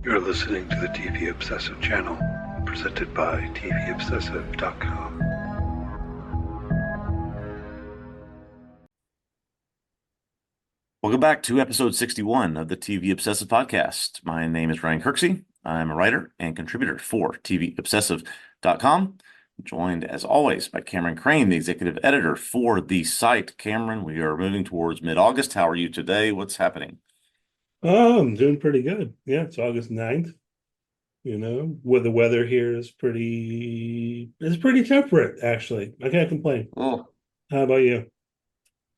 You're listening to the TV Obsessive channel, presented by TVObscast.com. Welcome back to episode 61 of the TV Obsessive podcast. My name is Ryan Kirksey. I'm a writer and contributor for TVObsessive.com. Joined, as always, by Cameron Crane, the executive editor for the site. Cameron, we are moving towards mid-August. How are you today? What's happening? Oh, I'm doing pretty good. Yeah, it's August 9th. Where the weather here is pretty temperate, actually. I can't complain. Oh, How about you?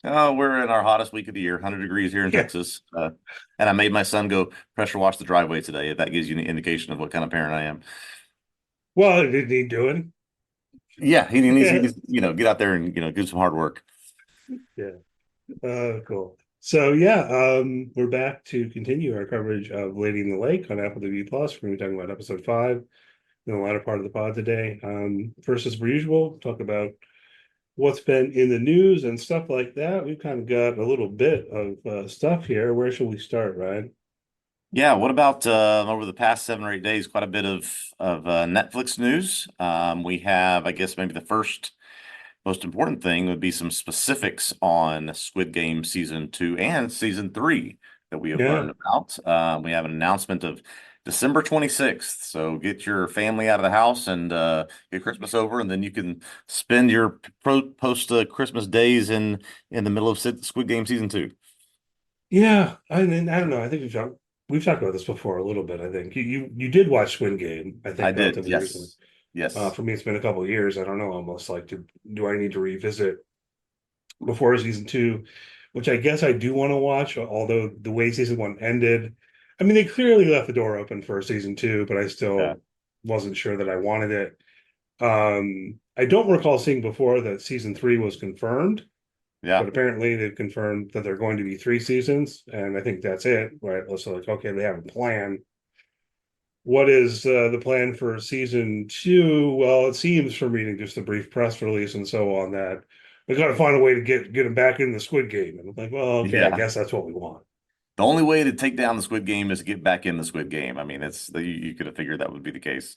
we're in our hottest week of the year, 100 degrees here in Yeah. Texas. And I made my son go pressure wash the driveway today, if that gives you an indication of what kind of parent I am. Well, did he do it? Yeah, he needs Yeah. to, get out there and, do some hard work. Yeah. Cool. So yeah, we're back to continue our coverage of Lady in the Lake on Apple TV Plus. We're going to be talking about episode 5 in the latter part of the pod today. First, as per usual, talk about what's been in the news and stuff like that. We've kind of got a little bit of stuff here. Where should we start, Ryan? Yeah, what about over the past 7 or 8 days? Quite a bit of Netflix news. We have, I guess, maybe the first most important thing would be some specifics on Squid Game season 2 and season 3 that we have Yeah. learned about. We have an announcement of December 26th. So get your family out of the house and get Christmas over, and then you can spend your post Christmas days in the middle of Squid Game season 2. Yeah, I mean, I don't know. I think we've talked about this before a little bit. I think you did watch Squid Game, I I think, did, relatively recently. yes, yes. For me, it's been a couple of years. I don't know, almost like do I need to revisit before season 2, which I guess I do want to watch, although the way season 1 ended, I mean, they clearly left the door open for season 2, but I Yeah, still wasn't sure that I wanted it. I don't recall seeing before that season 3 was confirmed. But yeah. apparently they've confirmed that they're going to be 3 seasons, and I think that's it, right? So like, okay, they have a plan. What is the plan for season 2? Well, it seems from reading just a brief press release and so on that we got to find a way to get them back in the Squid Game. And I'm like, well, okay, I Yeah. guess that's what we want. The only way to take down the Squid Game is to get back in the Squid Game. I mean, you could have figured that would be the case.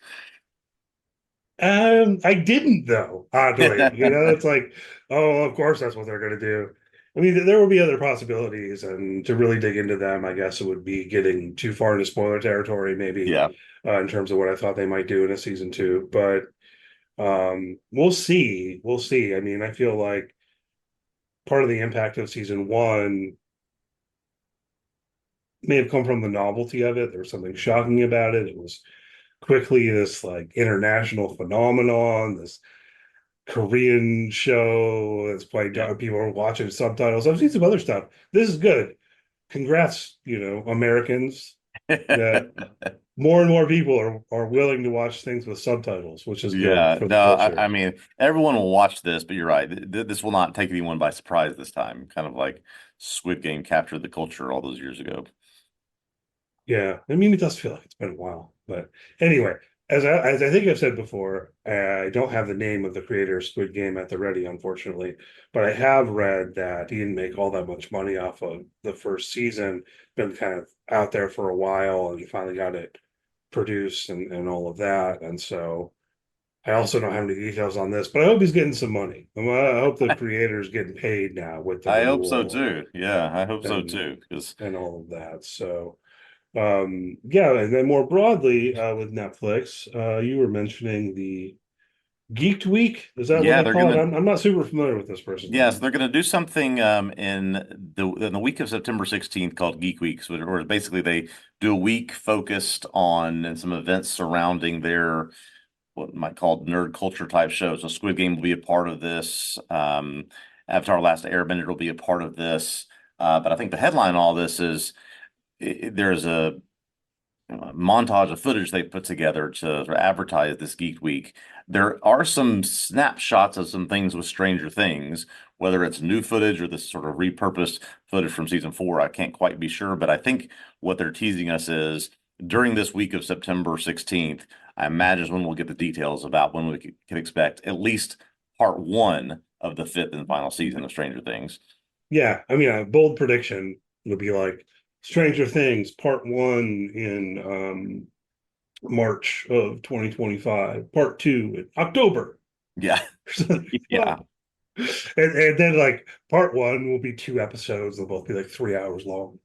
I didn't though, oddly. It's like, oh, of course that's what they're going to do. I mean, there will be other possibilities, and to really dig into them, I guess it would be getting too far into spoiler territory, maybe, Yeah. in terms of what I thought they might do in a season 2. But we'll see. We'll see. I mean, I feel like part of the impact of season 1 may have come from the novelty of it. There was something shocking about it. It was quickly this like international phenomenon, this Korean show that's played. Yeah. People are watching subtitles. I've seen some other stuff. This is good. Congrats, Americans, that more and more people are willing to watch things with subtitles, which is good Yeah. for the No, I culture. mean, everyone will watch this, but you're right. This will not take anyone by surprise this time. Kind of like Squid Game captured the culture all those years ago. Yeah, I mean, it does feel like it's been a while, but anyway, as I think I've said before, I don't have the name of the creator of Squid Game at the ready, unfortunately, but I have read that he didn't make all that much money off of the first season, been kind of out there for a while, and he finally got it produced and all of that, and so I also don't have any details on this, but I hope he's getting some money. I hope the creator's getting paid now with the I hope so renewal too. Yeah, I hope so and too. Because and all of that, so. Yeah, and then more broadly, with Netflix, you were mentioning the Geeked Week. Is that what yeah, they they're call it? gonna I'm not super familiar with this person's Yes, name. they're going to do something in the week of September 16th called Geek Weeks, where basically they do a week focused on and some events surrounding their what might call nerd culture type shows. So Squid Game will be a part of this. Avatar: Last Airbender will be a part of this. But I think the headline on all this is there's a montage of footage they put together to sort of advertise this Geek Week. There are some snapshots of some things with Stranger Things, whether it's new footage or this sort of repurposed footage from season 4. I can't quite be sure, but I think what they're teasing us is during this week of September 16th, I imagine is when we'll get the details about when we can expect at least part 1 of the 5th and final season of Stranger Things. Yeah, I mean, a bold prediction would be like Stranger Things Part 1 in March of 2025, Part 2 in October. Yeah. Yeah. And then like Part 1 will be 2 episodes. They'll both be like 3 hours long.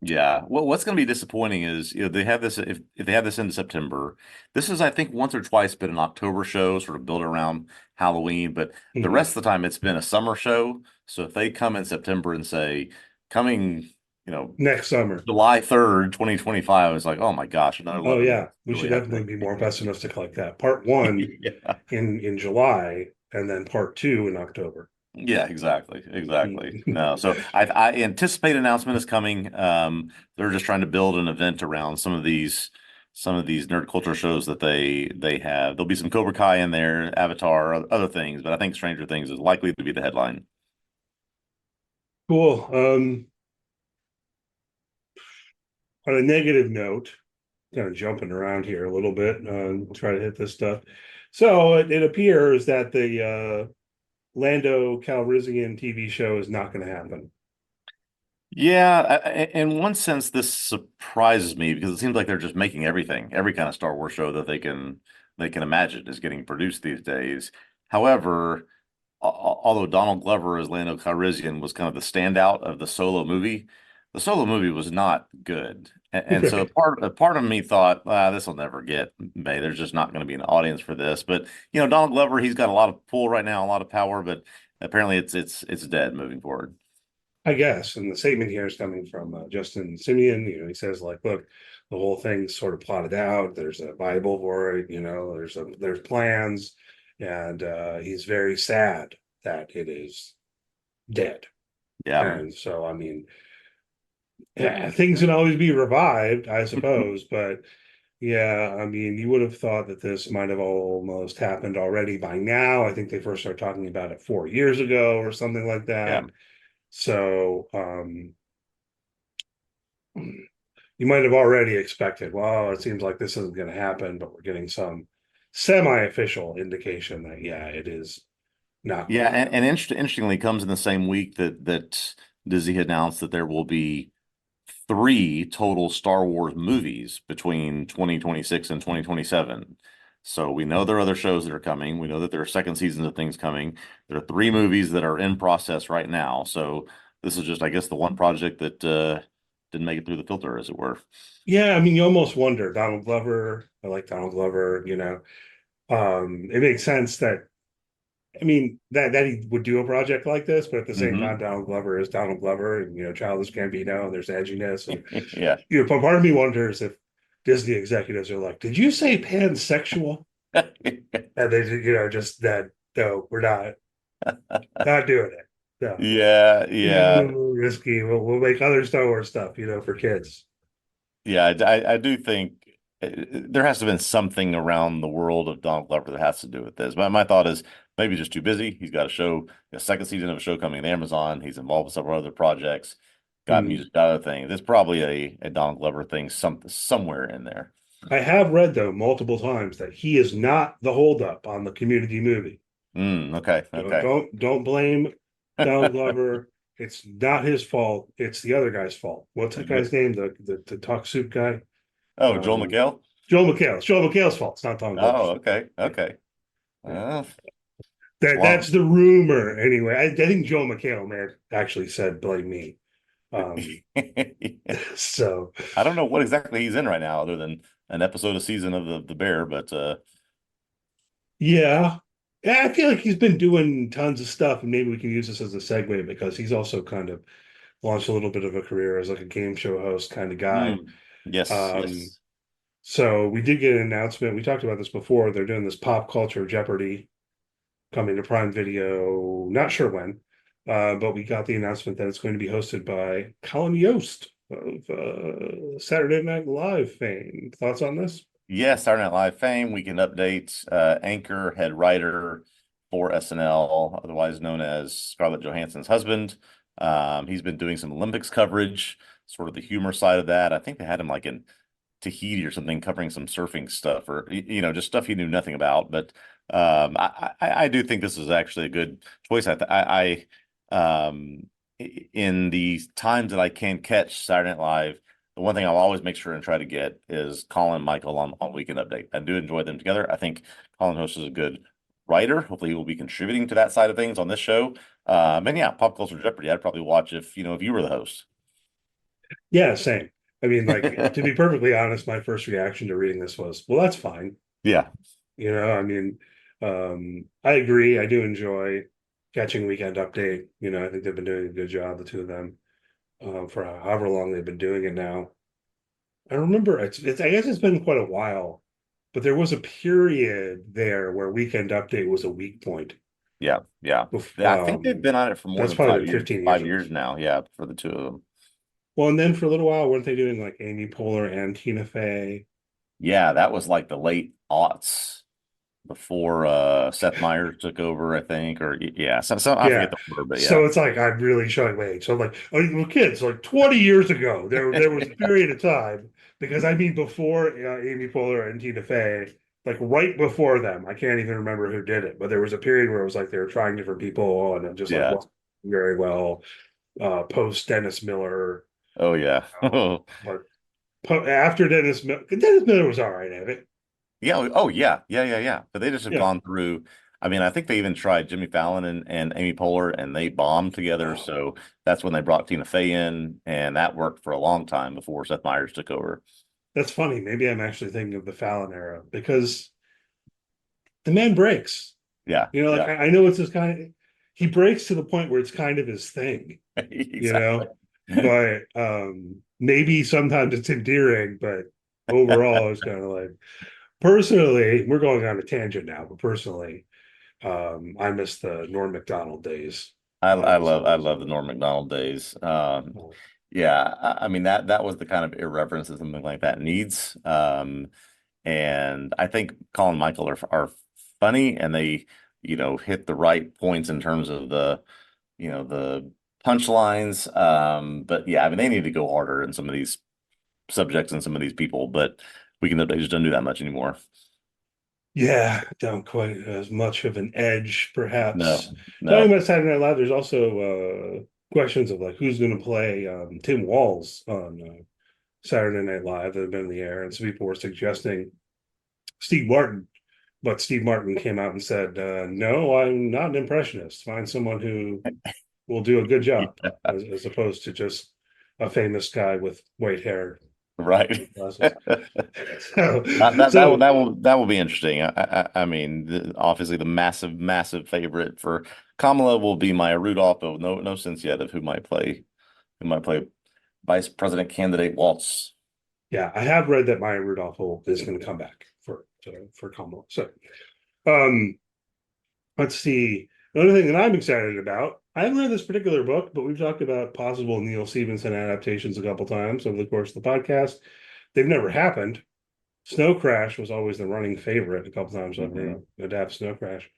Yeah. Well, what's going to be disappointing is, they have this, if they have this into September, this is, I think, once or twice been an October show, sort of built around Halloween, but the Mhm. rest of the time it's been a summer show. So if they come in September and say, coming, you know, Next summer. July 3rd, 2025, it's like, oh my gosh, another Oh 11 yeah, months. we Do we should have definitely be more pessimistic like that. Part 1 Yeah. in July, and then Part 2 in October. Yeah, exactly. Exactly. No, so I anticipate announcement is coming. They're just trying to build an event around some of these nerd culture shows that they have. There'll be some Cobra Kai in there, Avatar, other things, but I think Stranger Things is likely to be the headline. Cool. On a negative note, kind of jumping around here a little bit, try to hit this stuff. So it appears that the Lando Calrissian TV show is not going to happen. Yeah, in one sense, this surprises me because it seems like they're just making every kind of Star Wars show that they can imagine is getting produced these days. However, although Donald Glover as Lando Calrissian was kind of the standout of the Solo movie was not good. And so Right. a part of me thought, this will never get made. There's just not going to be an audience for this. But Donald Glover, he's got a lot of pull right now, a lot of power, but apparently it's dead moving forward. I guess. And the statement here is coming from Justin Simeon. He says like, look, the whole thing's sort of plotted out. There's a Bible for it. There's plans, and he's very sad that it is dead. Yeah. And so, I mean, yeah, things can always be revived, I suppose, but yeah, I mean, you would have thought that this might have almost happened already by now. I think they first started talking about it 4 years ago or something like Yeah. that. So, you might have already expected, well, it seems like this isn't going to happen, but we're getting some semi-official indication that, yeah, it is not Yeah, going to happen. and interestingly, comes in the same week that Disney announced that there will be three total Star Wars movies between 2026 and 2027. So we know there are other shows that are coming. We know that there are second seasons of things coming. There are three movies that are in process right now. So this is just, I guess, the one project that didn't make it through the filter, as it were. Yeah, I mean, you almost wonder, Donald Glover, I like Donald Glover, it makes sense that, I mean, that he would do a project like this, but at the same time, Hmm. Donald Glover is Donald Glover, and Childish Gambino, and there's edginess, and Yeah. part of me wonders if Disney executives are like, "Did you say pansexual?" And they, just that. No, we're not doing it. No, Yeah, yeah. risky. We'll make other Star Wars stuff, for kids. Yeah, I do think there has to have been something around the world of Donald Glover that has to do with this. My thought is maybe he's just too busy. He's got a second season of a show coming to Amazon. He's involved with several other projects, got Hmm. music, got other things. There's probably a Donald Glover thing somewhere in there. I have read though multiple times that he is not the holdup on the Community movie. Okay, Don't okay. don't don't blame Donald Glover. It's not his fault. It's the other guy's fault. What's that guy's name? The talk soup guy. Oh, Joel Um, McHale? Joel McHale. It's Joel McHale's fault. It's not Donald Glover's Oh, fault. okay, Yeah, okay. yeah. Well, it's That's long. the rumor anyway. I think Joel McHale may have actually said blame me. So I don't know what exactly he's in right now, other than an episode a season of the Bear, but yeah. Yeah, I feel like he's been doing tons of stuff, and maybe we can use this as a segue because he's also kind of launched a little bit of a career as like a game show host kind of guy. yes, Um, yes. so we did get an announcement. We talked about this before. They're doing this pop culture Jeopardy coming to Prime Video, not sure when, but we got the announcement that it's going to be hosted by Colin Yost of Saturday Night Live fame. Thoughts on this? Yes, Saturday Night Live fame, weekend update, anchor, head writer for SNL, otherwise known as Scarlett Johansson's husband. He's been doing some Olympics coverage, sort of the humor side of that. I think they had him like in Tahiti or something, covering some surfing stuff, or just stuff he knew nothing about. But I do think this is actually a good choice. I in the times that I can catch Saturday Night Live, the one thing I'll always make sure and try to get is Colin and Michael on Weekend Update. I do enjoy them together. I think Colin Host is a good writer. Hopefully he will be contributing to that side of things on this show. And yeah, Pop Culture Jeopardy, I'd probably watch if you were the host. Yeah, same. I mean, like, to be perfectly honest, my first reaction to reading this was, well, that's fine. Yeah. I mean, I agree. I do enjoy catching Weekend Update. I think they've been doing a good job, the two of them, for however long they've been doing it now. I remember I guess it's been quite a while, but there was a period there where Weekend Update was a weak point. Yeah. I think they've been on it for more That's than probably 5 been years. 15 years. 5 years now. Yeah, for the two of them. Well, and then for a little while, weren't they doing like Amy Poehler and Tina Fey? Yeah, that was like the late aughts before Seth Meyers took over, I think, or yeah, so I Yeah. forget the order, but So yeah. it's like I'm really showing my age. So I'm like, oh, well, kids, like 20 years ago, there was a period of time because I mean before Amy Poehler and Tina Fey, like right before them, I can't even remember who did it, but there was a period where it was like they were trying different people and it just like Yeah. wasn't very well. Post Dennis Miller, Oh yeah. but after Dennis Miller was all right at it. Yeah. Oh yeah. But they just have Yeah. gone through. I mean, I think they even tried Jimmy Fallon and Amy Poehler, and they bombed together. So that's when they brought Tina Fey in, and that worked for a long time before Seth Meyers took over. That's funny. Maybe I'm actually thinking of the Fallon era because the man breaks. Yeah. Like I know it's his he breaks to the point where it's kind of his thing, Exactly. but maybe sometimes it's endearing, but overall it's kind of like personally, we're going on a tangent now, but personally, I miss the Norm Macdonald days. I love the Norm Macdonald days. Oh, Yeah, I mean that was the kind of irreverence that something like that needs. And I think Colin and Michael are funny, and they hit the right points in terms of the punchlines. But yeah, I mean they need to go harder in some of these subjects and some of these people, but they just don't do that much anymore. yeah, don't quite as much of an edge, No, perhaps. Talking no. about Saturday Night Live, there's also questions of like who's going to play Tim Walz on Saturday Night Live that have been in the air, and some people were suggesting Steve Martin, but Steve Martin came out and said, "No, I'm not an impressionist. Find someone who will do a good job, as opposed to just a famous guy with white hair." Right. Glasses. So, That will be interesting. I mean, obviously the massive favorite for Kamala will be Maya Rudolph, but no sense yet of who might play Vice President candidate Waltz. yeah, I have read that Maya Rudolph is going to come back for Kamala. So, um, let's see. Another thing that I'm excited about. I haven't read this particular book, but we've talked about possible Neil Stevenson adaptations a couple times over the course of the podcast. They've never happened. Snow Crash was always the running favorite. A couple times I've adapt Snow Crash.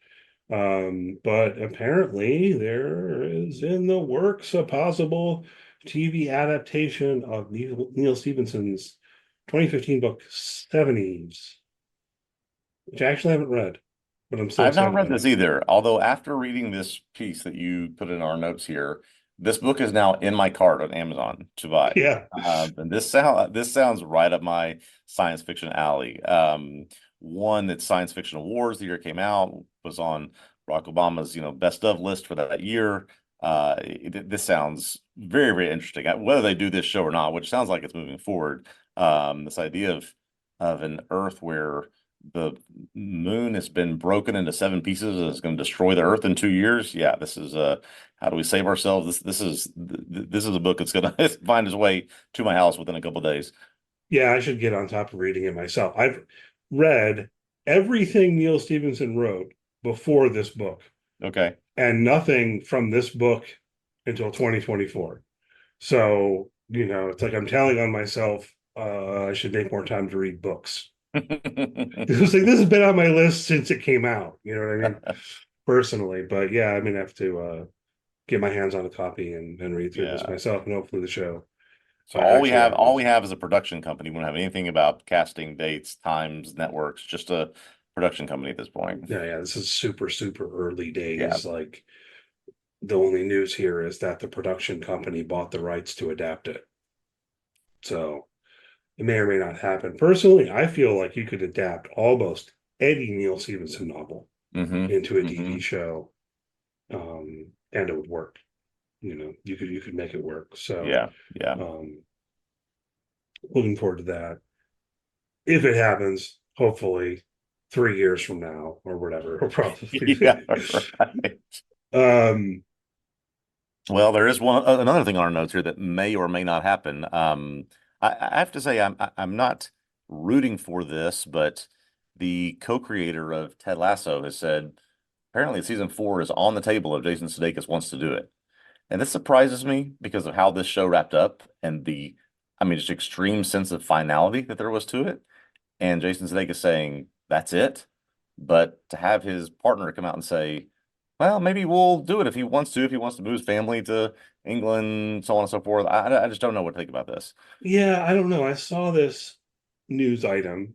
But apparently there is in the works a possible TV adaptation of Neil Stephenson's 2015 book 70s, which I actually haven't read, but I'm still I've not excited read about this it. either. Although after reading this piece that you put in our notes here, this book is now in my cart on Amazon to buy. Yeah. And this sounds right up my science fiction alley. One that Science Fiction Awards the year it came out was on Barack Obama's best of list for that year. This sounds very, very interesting. Whether they do this show or not, which sounds like it's moving forward. This idea of an Earth where the moon has been broken into 7 pieces and is going to destroy the Earth in 2 years. Yeah, this is how do we save ourselves? This is a book that's going to find its way to my house within a couple of days. Yeah, I should get on top of reading it myself. I've read everything Neil Stephenson wrote before this book, Okay. and nothing from this book until 2024. So, it's like I'm telling on myself, I should make more time to read books. It was like this has been on my list since it came out. You know what I mean? Personally, but yeah, I'm gonna have to get my hands on a copy and read through this Yeah. myself, and hopefully the show. So all we Actually, have is a production company. We don't have anything about casting, dates, times, networks, just a production company at this point. yeah, this is super early Yeah. days. Like the only news here is that the production company bought the rights to adapt it. So it may or may not happen. Personally, I feel like you could adapt almost any Neil Stevenson novel into a TV show, and it would work. You could make it work. So Yeah. looking forward to that. If it happens, hopefully 3 years from now or whatever, it'll probably Yeah, right. Well, there is another thing on our notes here that may or may not happen. I have to say I'm not rooting for this, but the co-creator of Ted Lasso has said apparently season 4 is on the table if Jason Sudeikis wants to do it. And this surprises me because of how this show wrapped up and just extreme sense of finality that there was to it. And Jason Sudeikis saying that's it. But to have his partner come out and say, well, maybe we'll do it if he wants to move his family to England, so on and so forth. I just don't know what to think about this. Yeah, I don't know. I saw this news item.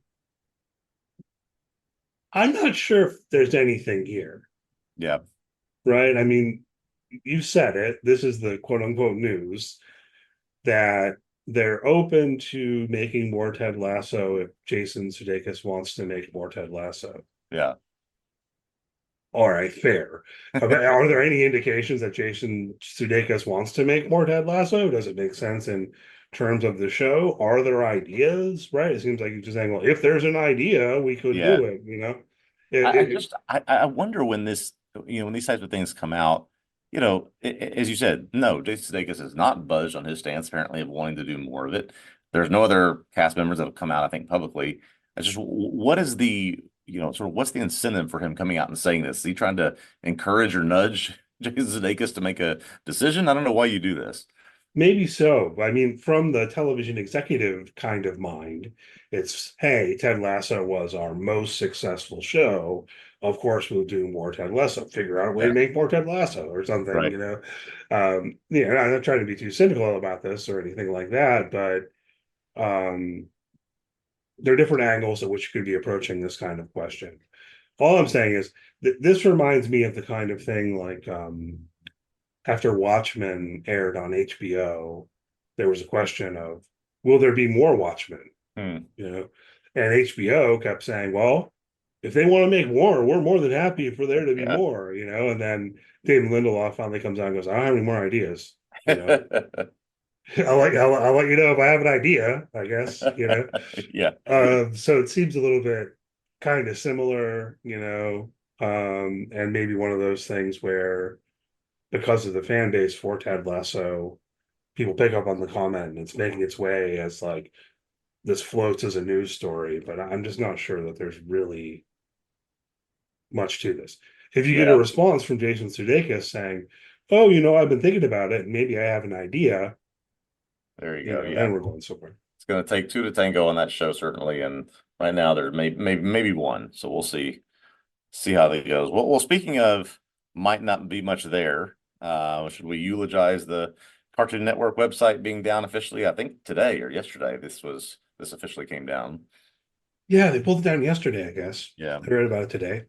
I'm not sure if there's anything here, Yeah. right? I mean, you said it. This is the quote unquote news that they're open to making more Ted Lasso if Jason Sudeikis wants to make more Ted Lasso. Yeah. All right, fair. Are there any indications that Jason Sudeikis wants to make more Ted Lasso? Does it make sense in terms of the show? Are there ideas? Right? It seems like you're just saying, well, if there's an idea, we could Yeah. do it. I wonder when when these types of things come out, as you said, no, Jason Sudeikis has not budged on his stance, apparently, of wanting to do more of it. There's no other cast members that have come out, I think, publicly. It's just, what is what's the incentive for him coming out and saying this? Is he trying to encourage or nudge Jason Sudeikis to make a decision? I don't know why you do this. Maybe so. I mean, from the television executive kind of mind, it's, hey, Ted Lasso was our most successful show. Of course, we'll do more Ted Lasso. Figure out a way to Yeah. make more Ted Lasso or something, Right. I'm not trying to be too cynical about this or anything like that, but there are different angles at which you could be approaching this kind of question. All I'm saying is this reminds me of the kind of thing like after Watchmen aired on HBO, there was a question of, will there be more Watchmen? Hmm. And HBO kept saying, well, if they want to make more, we're more than happy for there to be Yeah. more, and then David Lindelof finally comes out and goes, I don't have any more ideas. I'll let you know if I have an idea, I guess, Yeah. So it seems a little bit kind of similar, and maybe one of those things where because of the fan base for Ted Lasso, people pick up on the comment and it's making its way as like this floats as a news story, but I'm just not sure that there's really much to this. If you get a Yeah. response from Jason Sudeikis saying, oh, I've been thinking about it and maybe I have an idea, There you go. Yeah. then we're going somewhere. It's going to take two to tango on that show, certainly. And right now there's maybe one. So we'll see how that goes. Well, speaking of might not be much there, should we eulogize the Cartoon Network website being down officially? I think today or yesterday, this officially came down. Yeah, they pulled it down yesterday, I guess. Yeah. I read about it today.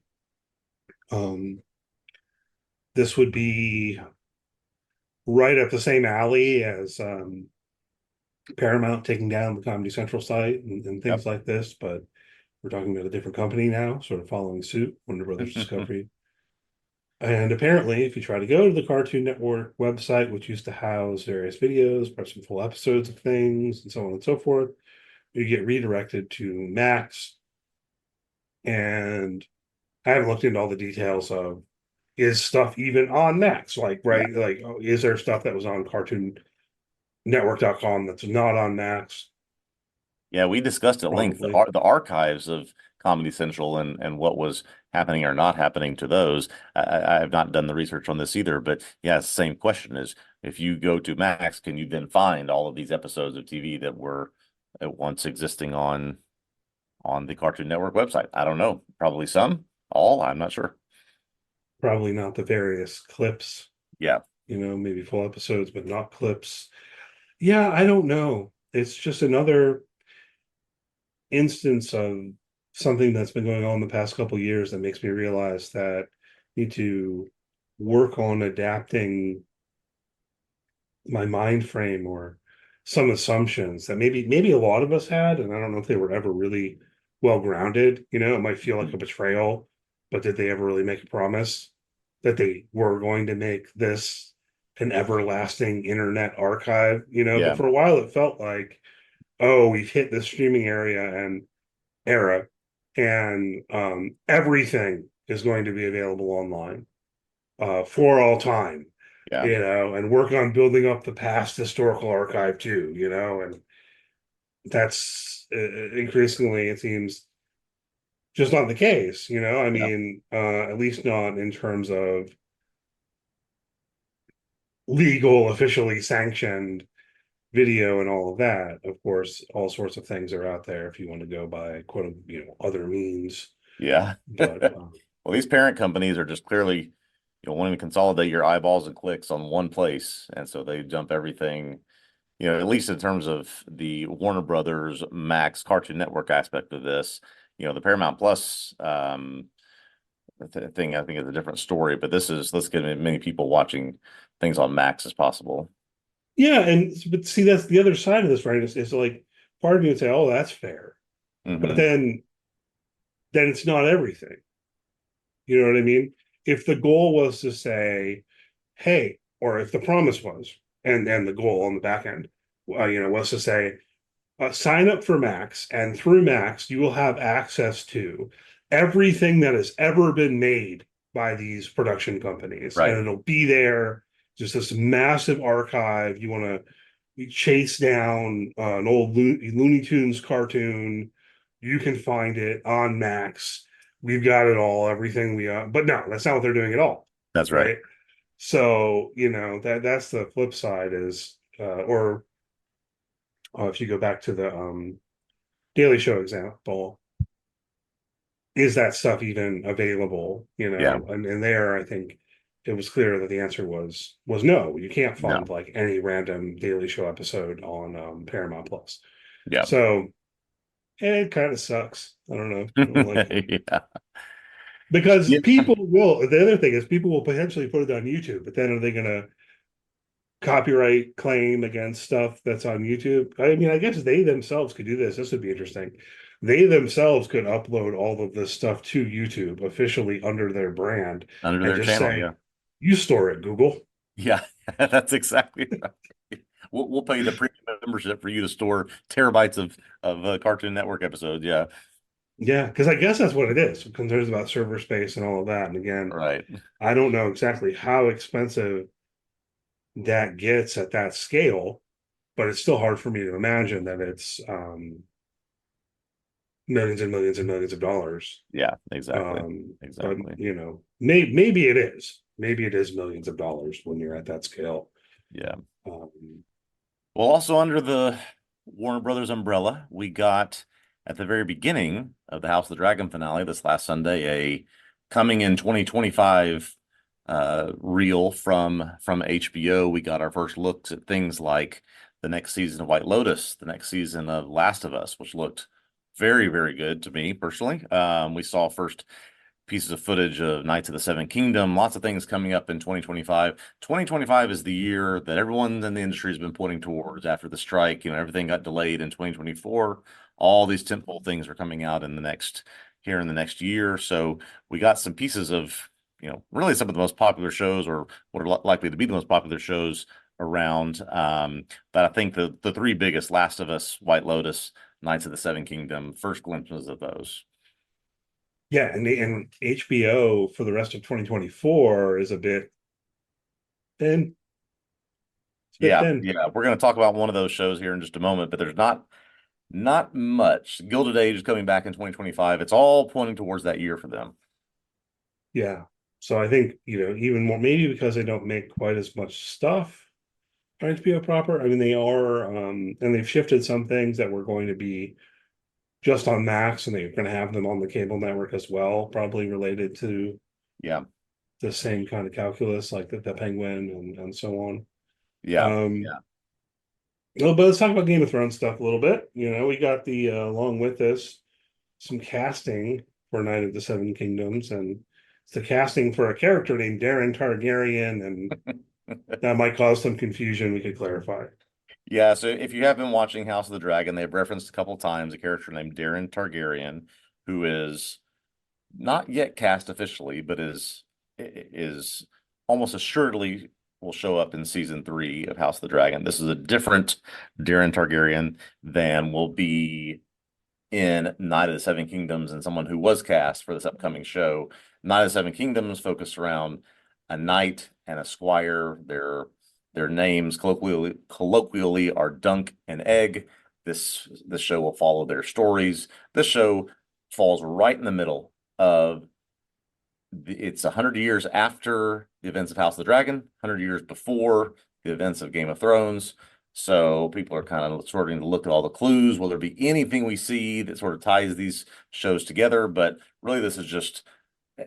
This would be right up the same alley as Paramount taking down the Comedy Central site and things like this, but we're talking about a different company now, sort of following suit, Warner Brothers Discovery. And apparently, if you try to go to the Cartoon Network website, which used to house various videos, perhaps some full episodes of things, and so on and so forth, you get redirected to Max. And I haven't looked into all the details of, is stuff even on Max? Like, right? Yeah. Like, is there stuff that was on cartoonnetwork.com that's not on Max? Yeah, we discussed at length Probably. the archives of Comedy Central and what was happening or not happening to those. I have not done the research on this either, but yeah, it's the same question is if you go to Max, can you then find all of these episodes of TV that were at once existing on the Cartoon Network website? I don't know. Probably some, all, I'm not sure. Probably not the various clips. Yeah. Maybe full episodes, but not clips. Yeah, I don't know. It's just another instance of something that's been going on the past couple of years that makes me realize that I need to work on adapting my mind frame or some assumptions that maybe a lot of us had, and I don't know if they were ever really well grounded. It might feel like a betrayal, but did they ever really make a promise that they were going to make this an everlasting internet archive? But Yeah. for a while it felt like, oh, we've hit the streaming area and era, and everything is going to be available online for all time, Yeah. and work on building up the past historical archive too, and that's increasingly, it seems, just not the case, I Yeah. mean, at least not in terms of legal, officially sanctioned video and all of that. Of course, all sorts of things are out there if you want to go by quote, other means, Yeah. but Well, these parent companies are just clearly, wanting to consolidate your eyeballs and clicks on one place. And so they dump everything, at least in terms of the Warner Brothers Max Cartoon Network aspect of this, the Paramount Plus thing, I think is a different story, but let's get as many people watching things on Max as possible. yeah, but see, that's the other side of this, right? Is like part of me would say, oh, that's fair, but Hmm. then it's not everything. You know what I mean? If the goal was to say, hey, or if the promise was, and the goal on the back end, was to say, sign up for Max, and through Max, you will have access to everything that has ever been made by these production companies, and Right. it'll be there, just this massive archive. You want to chase down an old Looney Tunes cartoon, you can find it on Max. We've got it all, everything but no, that's not what they're doing at all, That's right. right? So, that's the flip side is, or if you go back to the Daily Show example, is that stuff even available? Yeah. And there, I think it was clear that the answer was no. You can't No. find like any random Daily Show episode on Paramount Plus. Yeah. So, and it kind of sucks. I don't know, like, Yeah. because Yeah. people will. The other thing is people will potentially put it on YouTube, but then are they going to copyright claim against stuff that's on YouTube? I mean, I guess they themselves could do this. This would be interesting. They themselves could upload all of this stuff to YouTube officially under their brand Under and their just channel. say, Yeah. you store it, Google. Yeah. That's exactly right. We'll pay the premium membership for you to store terabytes of Cartoon Network episodes. Yeah. Yeah, because I guess that's what it is. Concerns about server space and all of that. And again, Right. I don't know exactly how expensive that gets at that scale, but it's still hard for me to imagine that it's millions and millions and millions of dollars. Yeah. Exactly. But Exactly. maybe it is. Maybe it is millions of dollars when you're at that scale. Yeah. Um, Well, also under the Warner Brothers umbrella, we got at the very beginning of the House of the Dragon finale this last Sunday a coming in 2025 reel from HBO. We got our first looks at things like the next season of White Lotus, the next season of Last of Us, which looked very, very good to me personally. We saw first pieces of footage of Knights of the Seven Kingdom, lots of things coming up in 2025. 2025 is the year that everyone in the industry has been pointing towards after the strike. Everything got delayed in 2024. All these tentpole things are coming out in the next year. So we got some pieces of, really some of the most popular shows or what are likely to be the most popular shows around. But I think the three biggest, Last of Us, White Lotus, Knights of the Seven Kingdom, first glimpses of those. yeah, and HBO for the rest of 2024 is a bit thin. It's a bit Yeah, thin. yeah. We're going to talk about one of those shows here in just a moment, but there's not much. Gilded Age is coming back in 2025. It's all pointing towards that year for them. Yeah. So I think, even more, maybe because they don't make quite as much stuff on HBO proper. I mean, they are, and they've shifted some things that were going to be just on Max, and they're going to have them on the cable network as well, probably related to Yeah, the same kind of calculus, like the Penguin and so on. yeah, Um, yeah, well, but let's talk about Game of Thrones stuff a little bit. We got along with this, some casting for Night of the Seven Kingdoms, and it's the casting for a character named Darren Targaryen, and that might cause some confusion. We could clarify. Yeah, so if you have been watching House of the Dragon, they've referenced a couple times a character named Darren Targaryen, who is not yet cast officially, but is almost assuredly will show up in season 3 of House of the Dragon. This is a different Darren Targaryen than will be in Knight of the Seven Kingdoms, and someone who was cast for this upcoming show. Knight of the Seven Kingdoms focused around a knight and a squire. Their names colloquially are Dunk and Egg. This show will follow their stories. This show falls right in the middle of it's 100 years after the events of House of the Dragon, 100 years before the events of Game of Thrones. So people are kind of starting to look at all the clues. Will there be anything we see that sort of ties these shows together? But really, this is just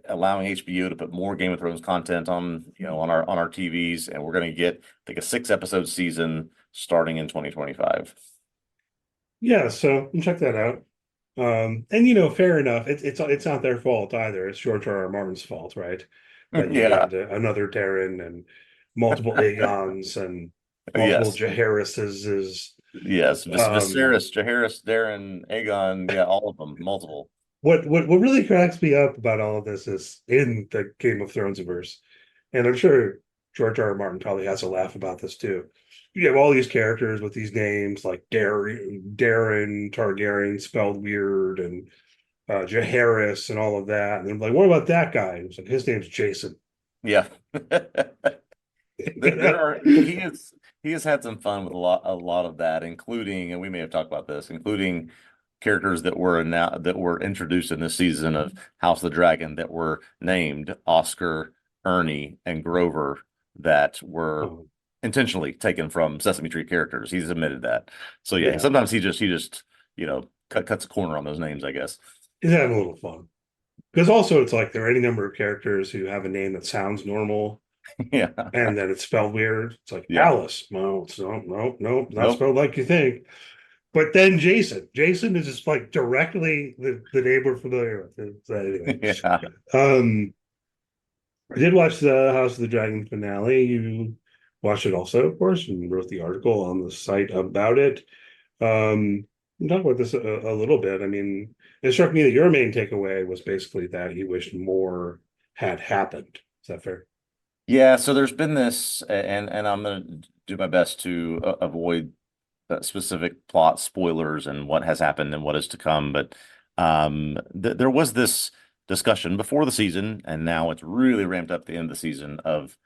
allowing HBO to put more Game of Thrones content on, on our TVs, and we're going to get, I think, a 6-episode season starting in 2025. Yeah, so check that out. And fair enough. It's not their fault either. It's George R. R. Martin's fault, right? That you Yeah. get another Darren and multiple Aegons and multiple Yes. Jaharises. Yes. Viserys, Jaehaerys, Darren, Aegon, yeah, all of them, multiple. What really cracks me up about all of this is in the Game of Thrones verse, and I'm sure George R. R. Martin probably has a laugh about this too. You have all these characters with these names like Darren Targaryen spelled weird, and Jaehaerys and all of that. And I'm like, what about that guy? And it's like, his name's Jason. Yeah. He has had some fun with a lot of that, including, and we may have talked about this, including characters that were introduced in this season of House of the Dragon that were named Oscar, Ernie, and Grover that were intentionally taken from Sesame Street characters. He's admitted that. So yeah. Sometimes he just cuts a corner on those names, I guess. He's having a little fun. Because also it's like there are any number of characters who have a name that sounds normal. Yeah. And then it's spelled weird. It's like Alice. No, it's not spelled like you think. But then Jason is just like directly the name we're familiar with. So anyway. Yeah. I did watch the House of the Dragon finale. You watched it also, of course, and wrote the article on the site about it. Talk about this a little bit. I mean, it struck me that your main takeaway was basically that you wished more had happened. Is that fair? Yeah, so there's been this, and I'm going to do my best to avoid specific plot spoilers and what has happened and what is to come. But there was this discussion before the season, and now it's really ramped up at the end of the season of,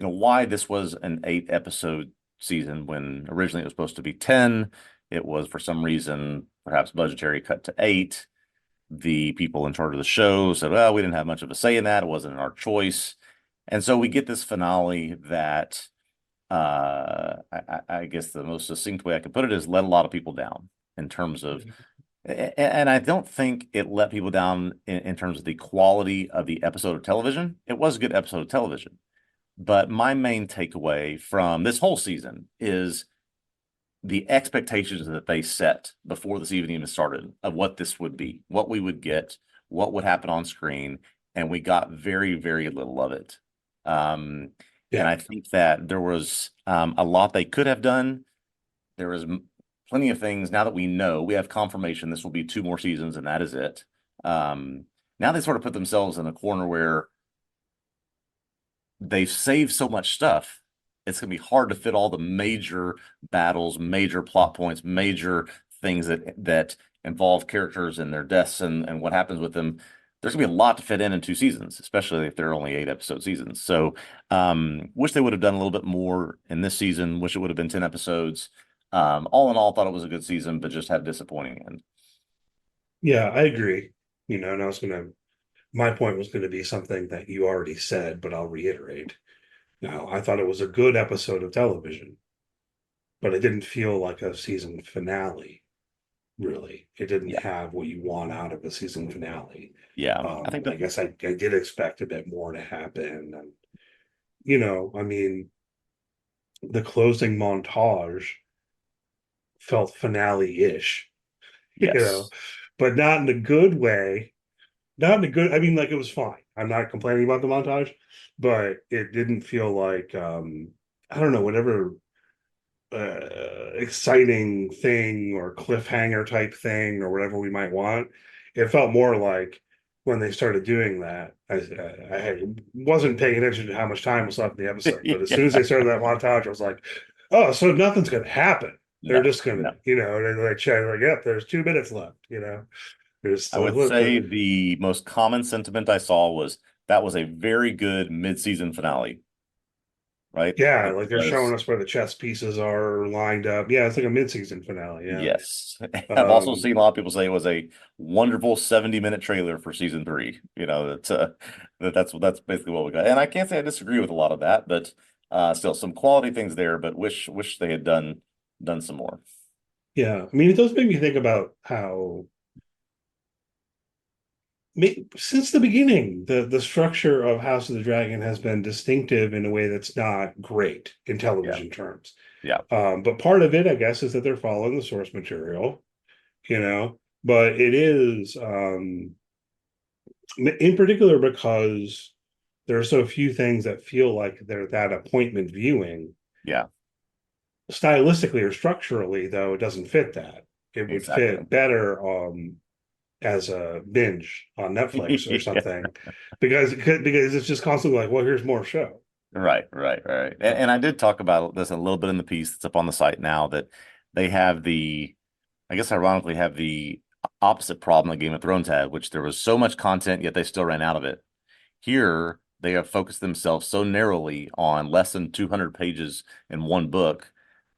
why this was an 8-episode season when originally it was supposed to be 10. It was, for some reason, perhaps budgetary, cut to 8. The people in charge of the show said, well, we didn't have much of a say in that. It wasn't our choice. And so we get this finale that I guess the most succinct way I could put it is let a lot of people down in terms of, and I don't think it let people down in terms of the quality of the episode of television. It was a good episode of television. But my main takeaway from this whole season is the expectations that they set before this even started of what this would be, what we would get, what would happen on screen. And we got very, very little of it. And I think that there was a lot they could have done. There was plenty of things. Now that we know, we have confirmation this will be 2 more seasons, and that is it. Now they sort of put themselves in a corner where they've saved so much stuff. It's going to be hard to fit all the major battles, major plot points, major things that involve characters and their deaths and what happens with them. There's gonna be a lot to fit in 2 seasons, especially if they're only 8-episode seasons. So wish they would have done a little bit more in this season. Wish it would have been 10 episodes. All in all, thought it was a good season, but just had a disappointing end. Yeah, I agree. And my point was going to be something that you already said, but I'll reiterate. Now, I thought it was a good episode of television, but it didn't feel like a season finale. Really, it didn't have what you want out of a season finale. Yeah, I guess I did expect a bit more to happen, and I mean, the closing montage felt finale-ish, yes. but not in a good way. Not in a good. I mean, like it was fine. I'm not complaining about the montage, but it didn't feel like I don't know, whatever exciting thing or cliffhanger type thing or whatever we might want. It felt more like when they started doing that, wasn't paying attention to how much time was left in the episode, but as soon as they started that montage, I was like, oh, so nothing's going to happen. They're No, just going no. to, they check like, yep, there's 2 minutes left, there's I would say the most common sentiment I saw was that was a very good mid-season finale, right? yeah, It like they're showing was, us where the chess pieces are lined up. Yeah, it's like a mid-season finale. Yeah. yes. I've also Um, seen a lot of people say it was a wonderful 70-minute trailer for season 3. That's basically what we got. And I can't say I disagree with a lot of that, but still some quality things there, but wish they had done some more. yeah, I mean, it does make me think about how since the beginning, the structure of House of the Dragon has been distinctive in a way that's not great in Yeah. television terms. Yeah. But part of it, I guess, is that they're following the source material, but it is in particular because there are so few things that feel like they're that appointment viewing. Yeah. Stylistically or structurally, though, it doesn't fit that. It would Exactly. fit better as a binge on Netflix or Yeah. something, because it's just constantly like, well, here's more show. Right. And I did talk about this a little bit in the piece that's up on the site now that they have I guess ironically have the opposite problem that Game of Thrones had, which there was so much content, yet they still ran out of it. Here, they have focused themselves so narrowly on less than 200 pages in one book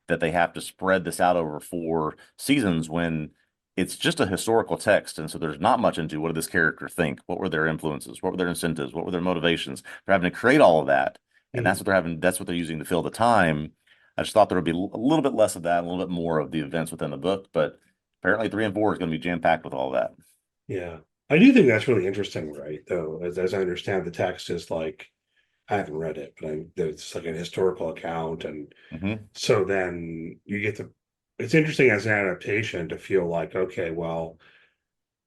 that they have to spread this out over 4 seasons when it's just a historical text. And so there's not much into what did this character think? What were their influences? What were their incentives? What were their motivations? They're having to create all of that. And Mm. that's what they're using to fill the time. I just thought there would be a little bit less of that, a little bit more of the events within the book, but apparently 3 and 4 is going to be jam-packed with all that. Yeah, I do think that's really interesting, right? Though, as I understand, the text is like, I haven't read it, but it's like an historical account, and Hmm. so then you get to. It's interesting as an adaptation to feel like, okay, well,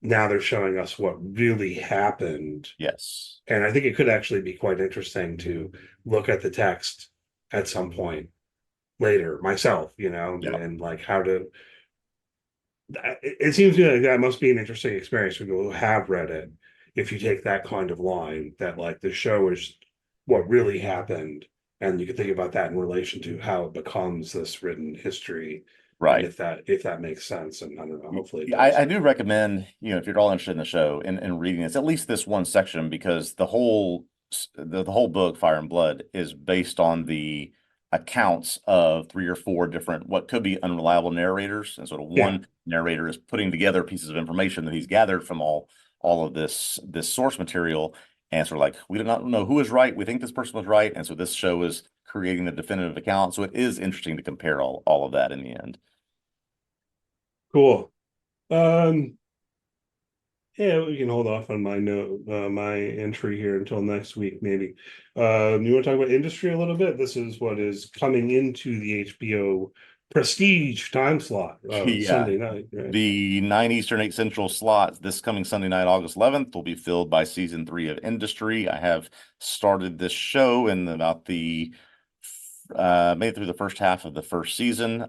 now they're showing us what really happened. Yes. And I think it could actually be quite interesting to look at the text at some point later myself, Yeah. and like how to. It seems to me like that must be an interesting experience for people who have read it. If you take that kind of line, that like the show is what really happened, and you can think about that in relation to how it becomes this written history, and Right. if that makes sense, and I don't know, hopefully it Yeah, does. I do recommend, if you're all interested in the show and reading this, at least this one section, because the whole book, Fire and Blood, is based on the accounts of 3 or 4 different what could be unreliable narrators. And sort of Yeah. one narrator is putting together pieces of information that he's gathered from all of this source material. And sort of like, we do not know who is right. We think this person was right. And so this show is creating the definitive account. So it is interesting to compare all of that in the end. Cool. Um, yeah, we can hold off on my note, my entry here until next week, maybe. You want to talk about industry a little bit? This is what is coming into the HBO prestige time slot, Yeah. Sunday night, right? The 9 Eastern, 8 Central slots this coming Sunday night, August 11th, will be filled by season 3 of Industry. I have started this show in about made through the first half of the first season.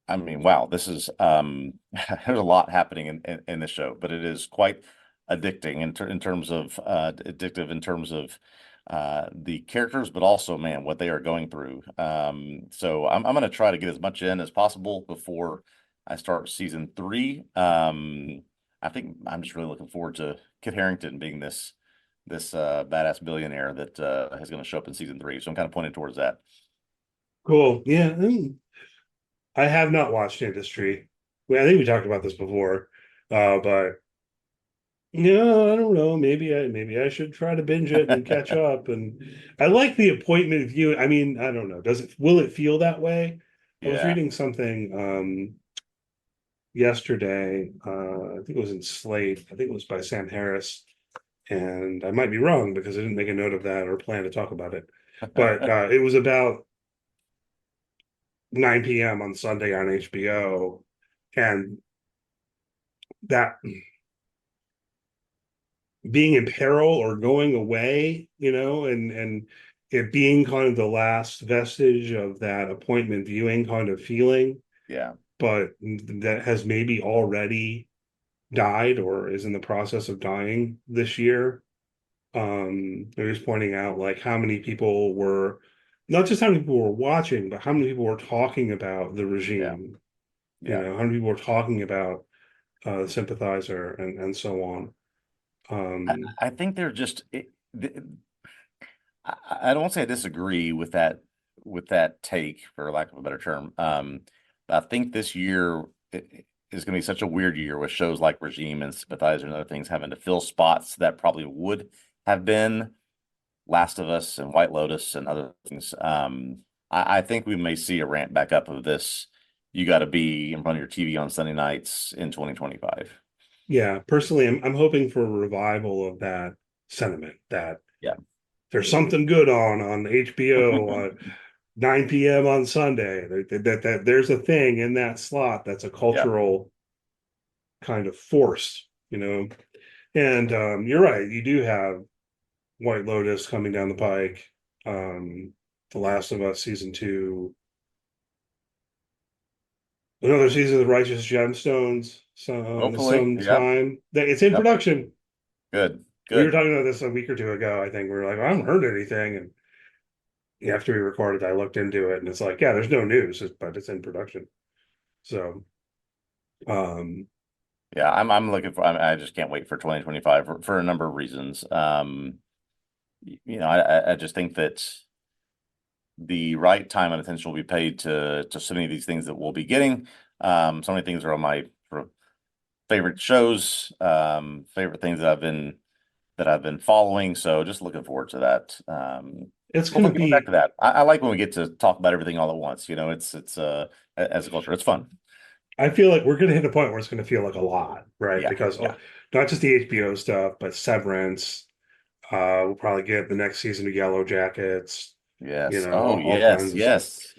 I mean, wow, this is there's a lot happening in this show, but it is quite addicting in terms of addictive in terms of the characters, but also, man, what they are going through. So I'm going to try to get as much in as possible before I start season 3. I think I'm just really looking forward to Kit Harington being this badass billionaire that is going to show up in season 3. So I'm kind of pointing towards that. Cool. Yeah. I have not watched Industry. Well, I think we talked about this before, but no, I don't know. Maybe I should try to binge it and catch up. And I like the appointment view. I mean, I don't know. Will it feel that way? I was Yeah. reading something yesterday. I think it was in Slate. I think it was by Sam Harris. And I might be wrong because I didn't make a note of that or plan to talk about it. But it was about 9 p.m. on Sunday on HBO. And that being in peril or going away, and it being kind of the last vestige of that appointment viewing kind of feeling, Yeah. but that has maybe already died or is in the process of dying this year. They're just pointing out like how many people were, not just how many people were watching, but how many people were talking about the Yeah. regime. Yeah. How many people were talking about the sympathizer and so on. I think they're just I don't say I disagree with that take, for lack of a better term. I think this year is going to be such a weird year with shows like Regime and Sympathizer and other things having to fill spots that probably would have been Last of Us and White Lotus and other things. I think we may see a ramp back up of this. You got to be in front of your TV on Sunday nights in 2025. Yeah, personally, I'm hoping for a revival of that sentiment that Yeah. there's something good on HBO at 9 p.m. on Sunday. That there's a thing in that slot that's a Yeah. cultural kind of force, And you're right, you do have White Lotus coming down the pike, The Last of Us season 2, another season of Righteous Gemstones, Hopefully. Yep. sometime. That it's in Yep. production. Good. We were Good. talking about this a week or two ago. I think we were like, I haven't heard anything, and after we recorded, I looked into it, and it's like, yeah, there's no news, but it's in production. So, um, Yeah, I'm looking for. I just can't wait for 2025 for a number of reasons. I just think that the right time and attention will be paid to so many of these things that we'll be getting. So many things are on my sort of favorite shows, favorite things that I've been following. So just looking forward to that. it's going to Hopefully getting back be. to that. I like when we get to talk about everything all at once. It's as a culture, it's fun. I feel like we're going to hit a point where it's going to feel like a lot, right? Yeah, Because yeah, not just the HBO stuff, but Severance. We'll probably get the next season of Yellow Jackets. yes. Oh, All yes, kinds of stuff. yes.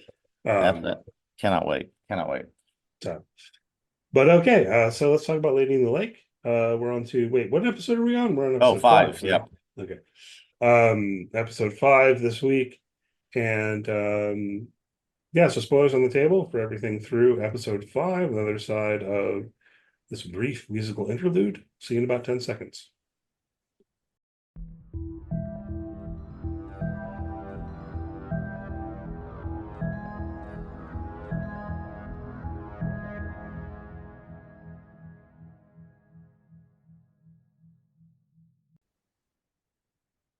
Um, Cannot wait. Cannot wait. so, but okay. So let's talk about Lady in the Lake. We're on to wait. What episode are we on? We're on Oh, episode five. five, right? Yep. Okay. Episode 5 this week, and yeah. So spoilers on the table for everything through episode 5. On the other side of this brief musical interlude. See you in about 10 seconds.